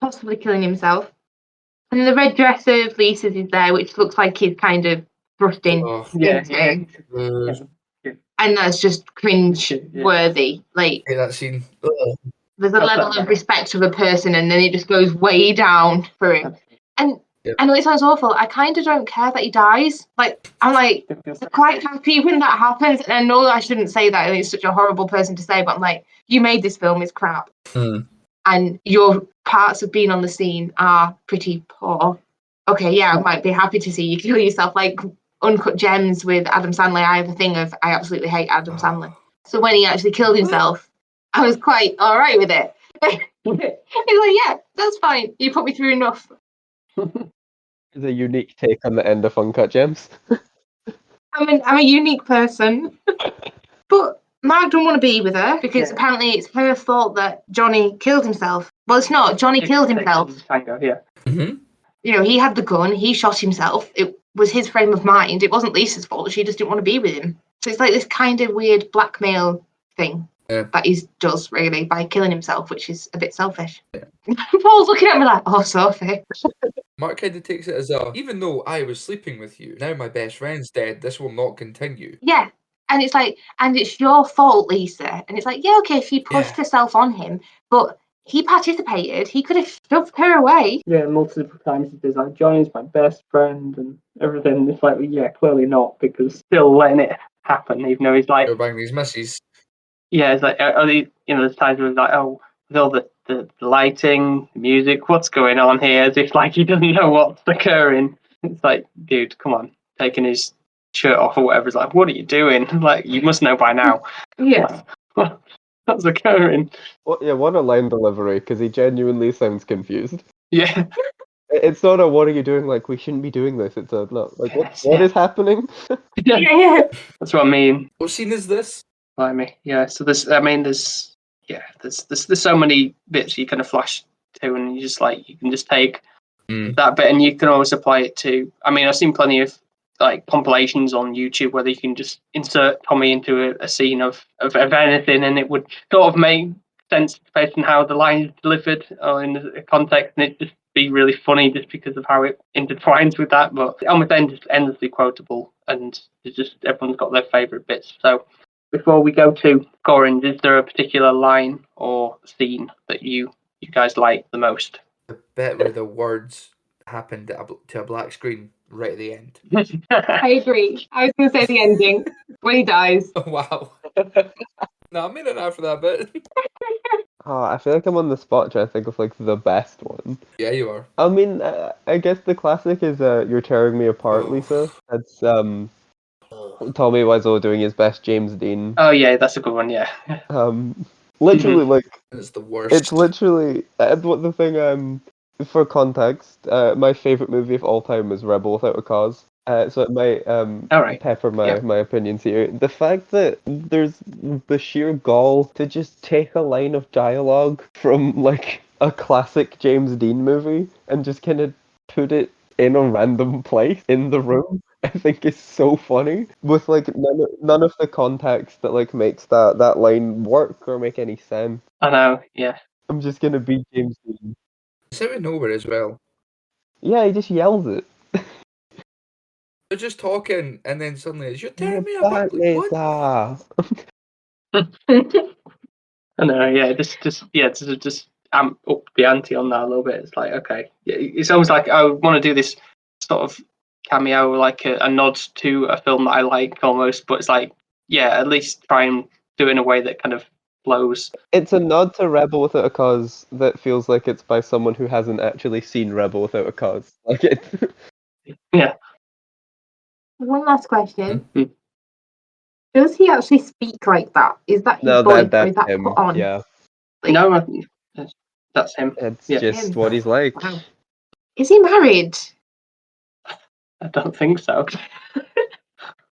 possibly killing himself. And the red dress of Lisa's is there, which looks like he's kind of thrusting into it. And that's just cringe-worthy. Like, that scene. There's a level of respect of a person and then it just goes way down for him. And I know it sounds awful. I kind of don't care that he dies. Like, I'm like quite happy when that happens. And I know I shouldn't say that. And it's such a horrible person to say, but I'm like, you made this film, it's crap. And your parts of being on the scene are pretty poor. Okay, yeah, I might be happy to see you kill yourself. Like Uncut Gems with Adam Sandler. I have a thing of, I absolutely hate Adam Sandler. So when he actually killed himself, I was quite all right with it. He's like, yeah, that's fine. You put me through enough. It's a unique take on the end of Uncut Gems. I'm a unique person. But Mark don't want to be with her because apparently it's her fault that Johnny killed himself. Well, it's not. Johnny killed himself. Tango, yeah. Mm-hmm. You know, he had the gun. He shot himself. It was his frame of mind. It wasn't Lisa's fault. She just didn't want to be with him. So it's like this kind of weird blackmail thing that he does, really, by killing himself, which is a bit selfish. Yeah. Paul's looking at me like, oh, Sophie. Mark kind of takes it as even though I was sleeping with you, now my best friend's dead, this will not continue. Yeah. And it's like, and it's your fault, Lisa. And it's like, yeah, okay, she pushed herself on him, but he participated. He could have shoved her away. Yeah, multiple times he says, like, Johnny's my best friend and everything. It's like, yeah, clearly not, because still letting it happen, even though he's like... You're banging these misses. Yeah, it's like, there's times where it's like, oh, with all the lighting, the music, what's going on here? As if, like, he doesn't know what's occurring. It's like, dude, come on. Taking his shirt off or whatever. It's like, what are you doing? Like, you must know by now. Yeah. What's occurring? What a line delivery, because he genuinely sounds confused. Yeah. It's not a, what are you doing? Like, we shouldn't be doing this. It's a, no, like, what is happening? Yeah. That's what I mean. What scene is this? Blimey. Yeah, so there's so many bits you kind of flash to, and you just like, you can just take that bit and you can always apply it to, I mean, I've seen plenty of like compilations on YouTube where you can just insert Tommy into a scene of anything, and it would sort of make sense based on how the line is delivered or in the context, and it just be really funny just because of how it intertwines with that, but almost endlessly quotable, and it's just everyone's got their favourite bits. So before we go to scoring, is there a particular line or scene that you guys like the most? The bit where the words happened to a black screen right at the end. I agree. I was going to say the ending when he dies. Oh, wow. No, I'm in it now for that bit. Oh, I feel like I'm on the spot trying to think of like the best one. Yeah, you are. I mean, I guess the classic is "You're Tearing Me Apart," Lisa. That's Tommy Wiseau doing his best James Dean. Oh yeah, that's a good one. Yeah. Literally, like it's the worst. It's literally what the thing. For context, my favorite movie of all time is Rebel Without a Cause. So it might pepper my opinions here. The fact that there's the sheer gall to just take a line of dialogue from like a classic James Dean movie and just kind of put it in a random place in the room, I think is so funny, with like none of the context that like makes that line work or make any sense. I know, yeah. I'm just gonna be James Dean. It's out of nowhere as well. Yeah, he just yells it. They're just talking, and then suddenly it's, you're tearing me apart. Like, what? I know, yeah, just amp up the ante on that a little bit. It's like, okay, it's almost like I want to do this sort of cameo, like a nod to a film that I like almost, but it's like, yeah, at least try and do it in a way that kind of flows. It's a nod to Rebel Without a Cause that feels like it's by someone who hasn't actually seen Rebel Without a Cause. Like it. Yeah. One last question. Does he actually speak like that? Is that his voice, or is that him. put on? Yeah. Like, no, that's him. It's just what he's like. Wow. Is he married? I don't think so.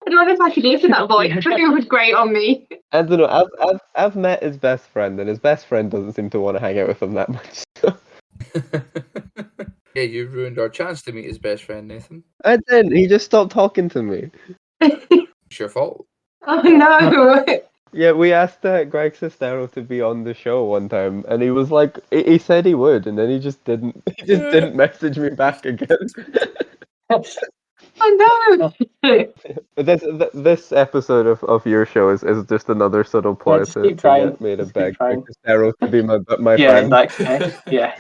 I don't know if I could hear that voice. I think it was great on me. I don't know. I've met his best friend, and his best friend doesn't seem to want to hang out with him that much. So. Yeah, you ruined our chance to meet his best friend, Nathan. I didn't. He just stopped talking to me. It's your fault. Oh no. Yeah, we asked Greg Sestero to be on the show one time, and he was like, he said he would, and then he just didn't. He just didn't message me back again. Oh no. But this episode of your show is just another subtle ploy to get me to beg Greg Sestero to be my friend. Yeah.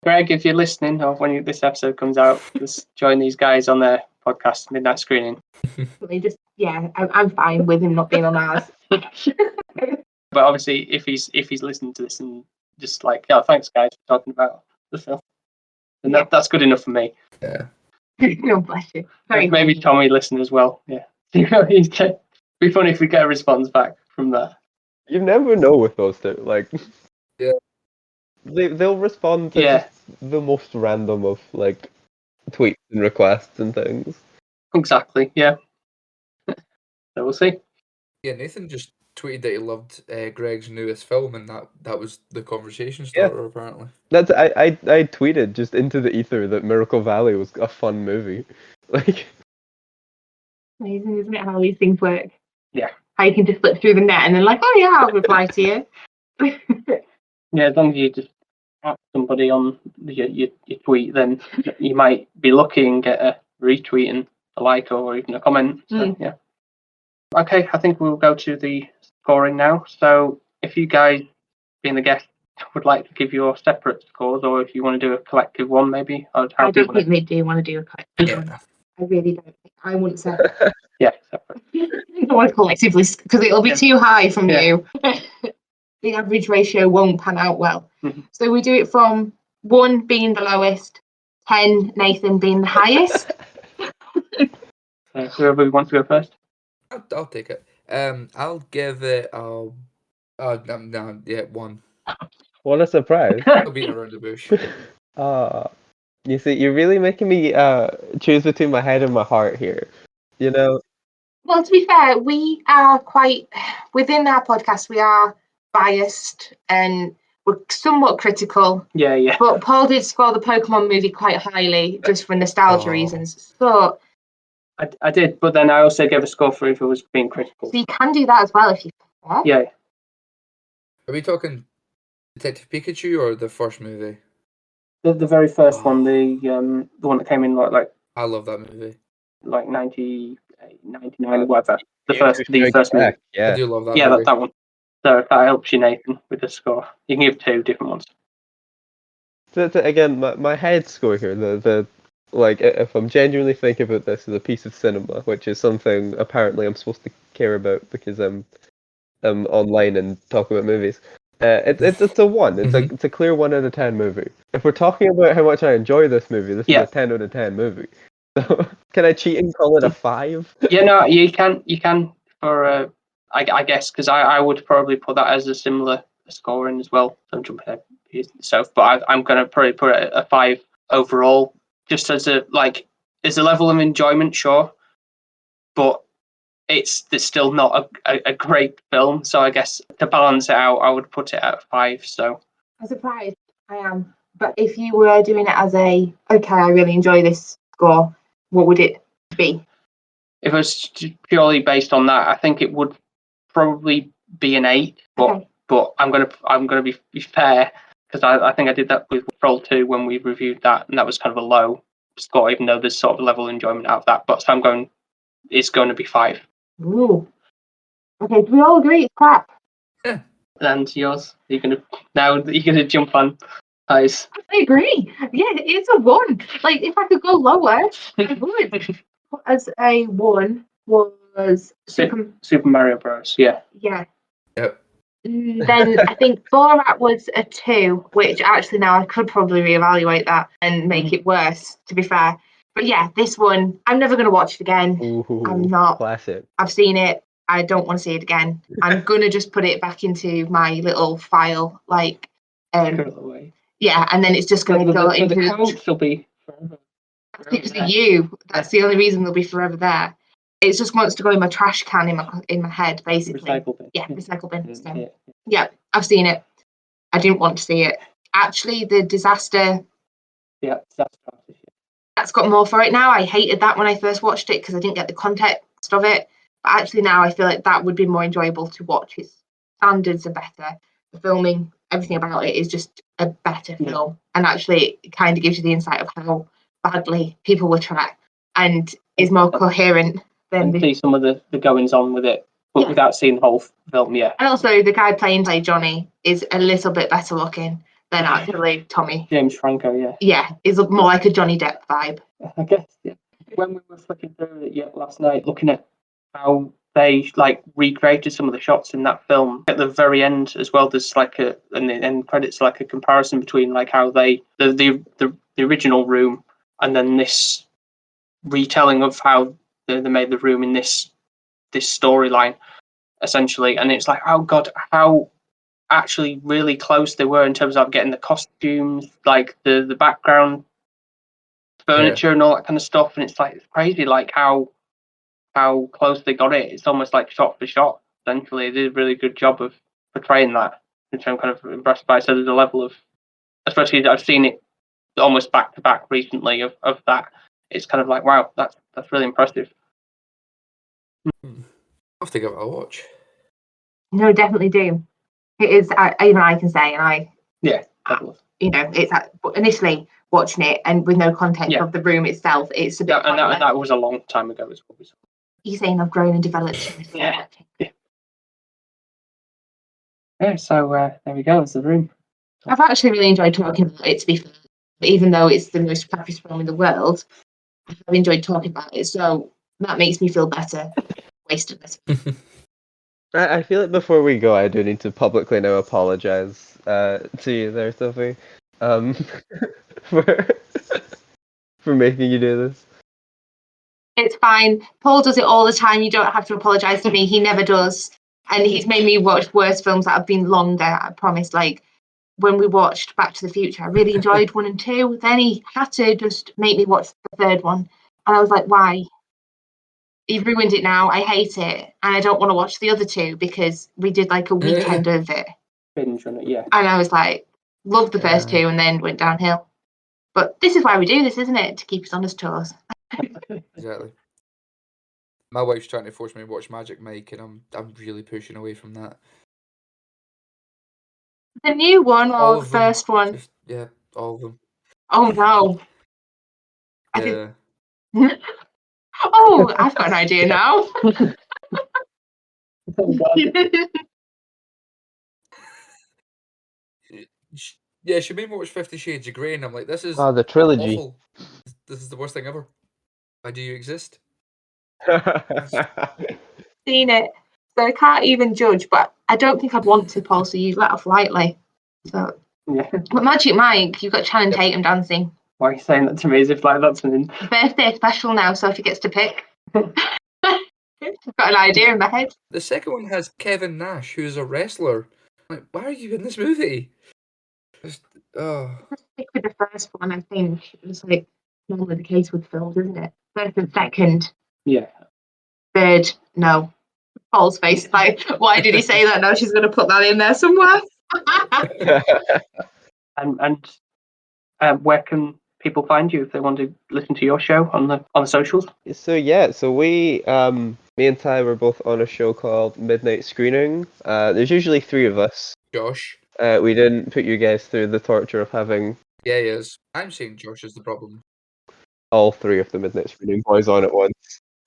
Greg, if you're listening, or when this episode comes out, just join these guys on their podcast, Midnight Screening. I'm fine with him not being on ours. But obviously, if he's listening to this and just like, yeah, thanks guys for talking about the film, and that's good enough for me. Yeah. No, bless you. Maybe Tommy listen as well. Yeah. It'd be funny if we get a response back from that. You never know with those two. Like, yeah, they'll respond to the most random of like tweets and requests and things. Exactly. Yeah. So we'll see. Yeah, Nathan just tweeted that he loved Greg's newest film, and that was the conversation starter. Apparently, That's I tweeted just into the ether that Miracle Valley was a fun movie. Like, Amazing, isn't it? How these things work. Yeah. How you can just flip through the net and then like, oh yeah, I'll reply to you. Yeah, as long as you just ask somebody on your tweet, then you might be lucky and get a retweet and a like or even a comment. So, yeah. Okay, I think we'll go to the scoring now. So if you guys, being the guest, would like to give your separate scores, or if you want to do a collective one, maybe. I don't think they do want to do a collective one. I really don't think. I wouldn't say. Yeah, separate. I don't want to collectively, because it'll be too high from you. The average ratio won't pan out well. So we do it from 1 being the lowest, 10 Nathan being the highest. Whoever wants to go first. I'll take it. I'll give it. No, 1. what a surprise! I'll beat around the bush. You see, you're really making me choose between my head and my heart here. You know. Well, to be fair, we are quite within our podcast. We are biased and we're somewhat critical. Yeah. But Paul did score the Pokemon movie quite highly, just for nostalgia reasons. So I did, but then I also gave a score for if it was being critical. So you can do that as well if you prefer. Yeah. Are we talking Detective Pikachu or the first movie? The very first one, the one that came in like I love that movie. Like 98, 99, whatever. The first movie. Yeah. I do love that Yeah, movie. that one. So if that helps you, Nathan, with the score, you can give 2 different ones. So again, my head score here, the like, if I'm genuinely thinking about this as a piece of cinema, which is something apparently I'm supposed to care about because I'm online and talk about movies. It's a 1. It's a clear 1 out of 10 movie. If we're talking about how much I enjoy this movie, this is a 10 out of 10 movie. So can I cheat and call it a 5? Yeah, no, you can for I guess, because I would probably put that as a similar scoring as well. Don't jump ahead yourself, but I'm gonna probably put it a 5 overall, just as a level of enjoyment, sure, but it's still not a great film. So I guess to balance it out, I would put it at 5. So I'm surprised. I am. But if you were doing it as I really enjoy this score, what would it be? If it was purely based on that, I think it would probably be an 8. But I'm gonna be fair, because I think I did that with Roll 2 when we reviewed that, and that was kind of a low score, even though there's sort of a level of enjoyment out of that. But so it's going to be 5. Ooh. Okay, do we all agree it's crap? Yeah. And yours? You're gonna jump on highs. I agree. Yeah, it's a 1. Like, if I could go lower, I would. As a 1 was Super Mario Bros. Yeah. Yeah. Yep. Then I think Borat was a 2, which actually now I could probably reevaluate that and make it worse, to be fair. But yeah, this one, I'm never going to watch it again. Ooh, I'm not. Classic. I've seen it. I don't want to see it again. I'm going to just put it back into my little file, like, yeah, and then it's just going to go into the counts will be forever. It's you. That's the only reason they'll be forever there. It just wants to go in my trash can in my head, basically. Recycle bin. Yeah, recycle bin. So. Yeah, I've seen it. I didn't want to see it. Actually, the Disaster. Yeah, that's got more for it now. I hated that when I first watched it because I didn't get the context of it. But actually now I feel like that would be more enjoyable to watch. Its standards are better. The filming, everything about it is just a better film. And actually it kind of gives you the insight of how badly people were treated and is more coherent than see some of the goings on with it, but without seeing the whole film. Yeah. And also the guy playing Johnny is a little bit better looking than actually Tommy. James Franco, yeah. Yeah, is more like a Johnny Depp vibe. I guess, yeah. When we were flicking through it last night, looking at how they recreated some of the shots in that film at the very end as well, there's in the end credits a comparison between how they the original room and then this retelling of how they made the room in this storyline, essentially. And it's oh god, how actually really close they were in terms of getting the costumes, the background furniture and all that kind of stuff. And it's crazy how close they got it. It's almost shot for shot. essentially. They did a really good job of portraying that, which I'm kind of impressed by. So there's a level of, especially I've seen it almost back to back recently of that. It's kind of like, wow, that's really impressive. I'll have to give it a watch. No, definitely do. It is, even I can say, and Definitely. it's initially watching it and with no context Yeah. of the room itself, it's a bit. And that was a long time ago as well. You're saying I've grown and developed. Yeah. Yeah, so there we go. It's the room. I've actually really enjoyed talking about it, to be fair. Even though it's the most crappiest film in the world, I've enjoyed talking about it. So that makes me feel better. Wasted it. I feel like before we go, I do need to publicly now apologize to you there, Sophie, for making you do this. It's fine. Paul does it all the time. You don't have to apologise to me. He never does. And he's made me watch worse films that have been longer, I promise. Like, when we watched Back to the Future, I really enjoyed 1 and 2. Then he had to just make me watch the third one. And I was like, why? You've ruined it now. I hate it. And I don't want to watch the other 2 because we did like a weekend of it. Binge on it, yeah. And I was like, loved the first 2 and then went downhill. But this is why we do this, isn't it? To keep us on his toes. Exactly. My wife's trying to force me to watch Magic Mike, and I'm really pushing away from that. The new one All or of the them. first one? Yeah, all of them. Oh no. Yeah. Oh, I've got an idea now. Yeah, she made me watch 50 Shades of Grey, and I'm like, this is The trilogy. awful. This is the worst thing ever. Why do you exist? Seen it. So I can't even judge, but I don't think I'd want to, Paul, so you let off lightly. So, Yeah. but Magic Mike, you've got Channing Tatum dancing. Why are you saying that to me as if like that's an Birthday special now, Sophie gets to pick. I've got an idea in my head. The second one has Kevin Nash, who's a wrestler. Like, why are you in this movie? Just, oh. Stick with the first one, I think. It's like normally the case with films, isn't it? First and second. Yeah. Third, no. Paul's face, like, why did he say that? Now she's going to put that in there somewhere. And where can people find you if they want to listen to your show on the socials? So we, me and Ty were both on a show called Midnight Screening. There's usually 3 of us. Josh. We didn't put you guys through the torture of having Yeah, he is. I'm saying Josh is the problem. all 3 of the Midnight Screening boys on at once.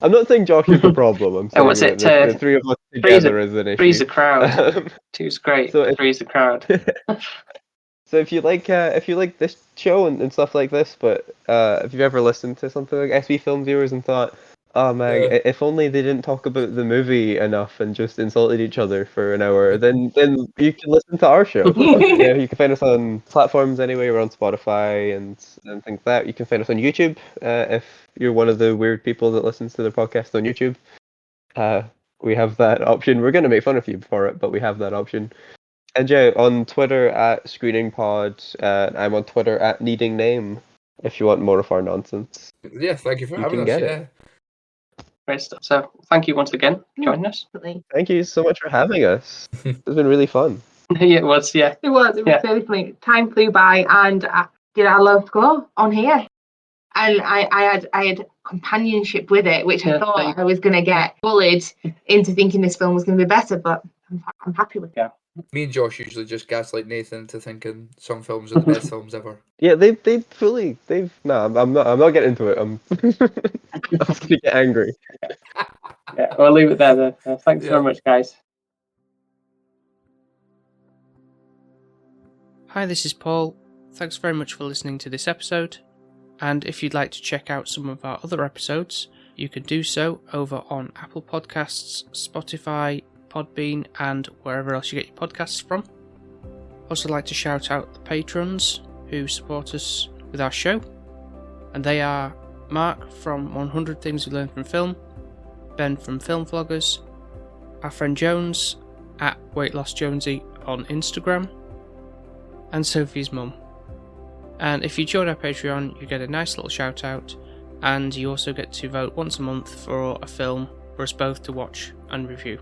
I'm not saying Josh is the problem. I'm saying what's it, the 3 of us together is an issue. Three's the crowd. 2's great. So Three's the crowd. So if you like this show and stuff like this, but if you've ever listened to something like SB Film Viewers and thought, oh man, if only they didn't talk about the movie enough and just insulted each other for an hour, then you can listen to our show. Yeah, you can find us on platforms anyway. We're on Spotify and things like that. You can find us on YouTube if you're one of the weird people that listens to the podcast on YouTube. We have that option. We're going to make fun of you for it, but we have that option. And yeah, on Twitter at ScreeningPod, I'm on Twitter at NeedingName. If you want more of our nonsense. Yeah, thank you for You having can us. get Yeah. it. Great stuff. So thank you once again for joining us. Thank you so much for having us. It's been really fun. Yeah, it was. Yeah. It was really funny. Time flew by, and I love to go on here. And I had companionship with it, which I thought I was going to get bullied into thinking this film was going to be better, but I'm happy with it. Me and Josh usually just gaslight Nathan into thinking some films are the best films ever. Yeah, I'm not getting into it. I'm just gonna get angry. Yeah, I'll leave it there then. Thanks very much, guys. Hi, this is Paul. Thanks very much for listening to this episode. And if you'd like to check out some of our other episodes, you can do so over on Apple Podcasts, Spotify, Podbean, and wherever else you get your podcasts from. Also like to shout out the patrons who support us with our show, and they are Mark from 100 Things We Learned from Film, Ben from Film Vloggers, our friend Jones at Weight Loss Jonesy on Instagram, and Sophie's mum. And if you join our Patreon, you get a nice little shout out, and you also get to vote once a month for a film for us both to watch and review.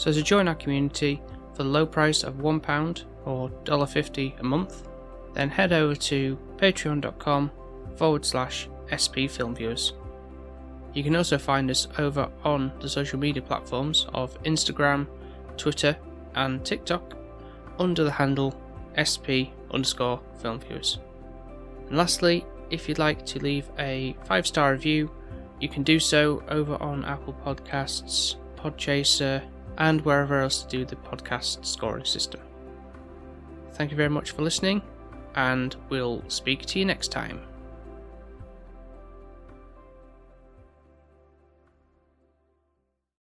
So to join our community for the low price of £1 or $1.50 a month, then head over to patreon.com/SP Film Viewers. You can also find us over on the social media platforms of Instagram, Twitter and TikTok under the handle SP_Film Viewers. And lastly, if you'd like to leave a 5-star review, you can do so over on Apple Podcasts, Podchaser, and wherever else to do the podcast scoring system. Thank you very much for listening, and we'll speak to you next time.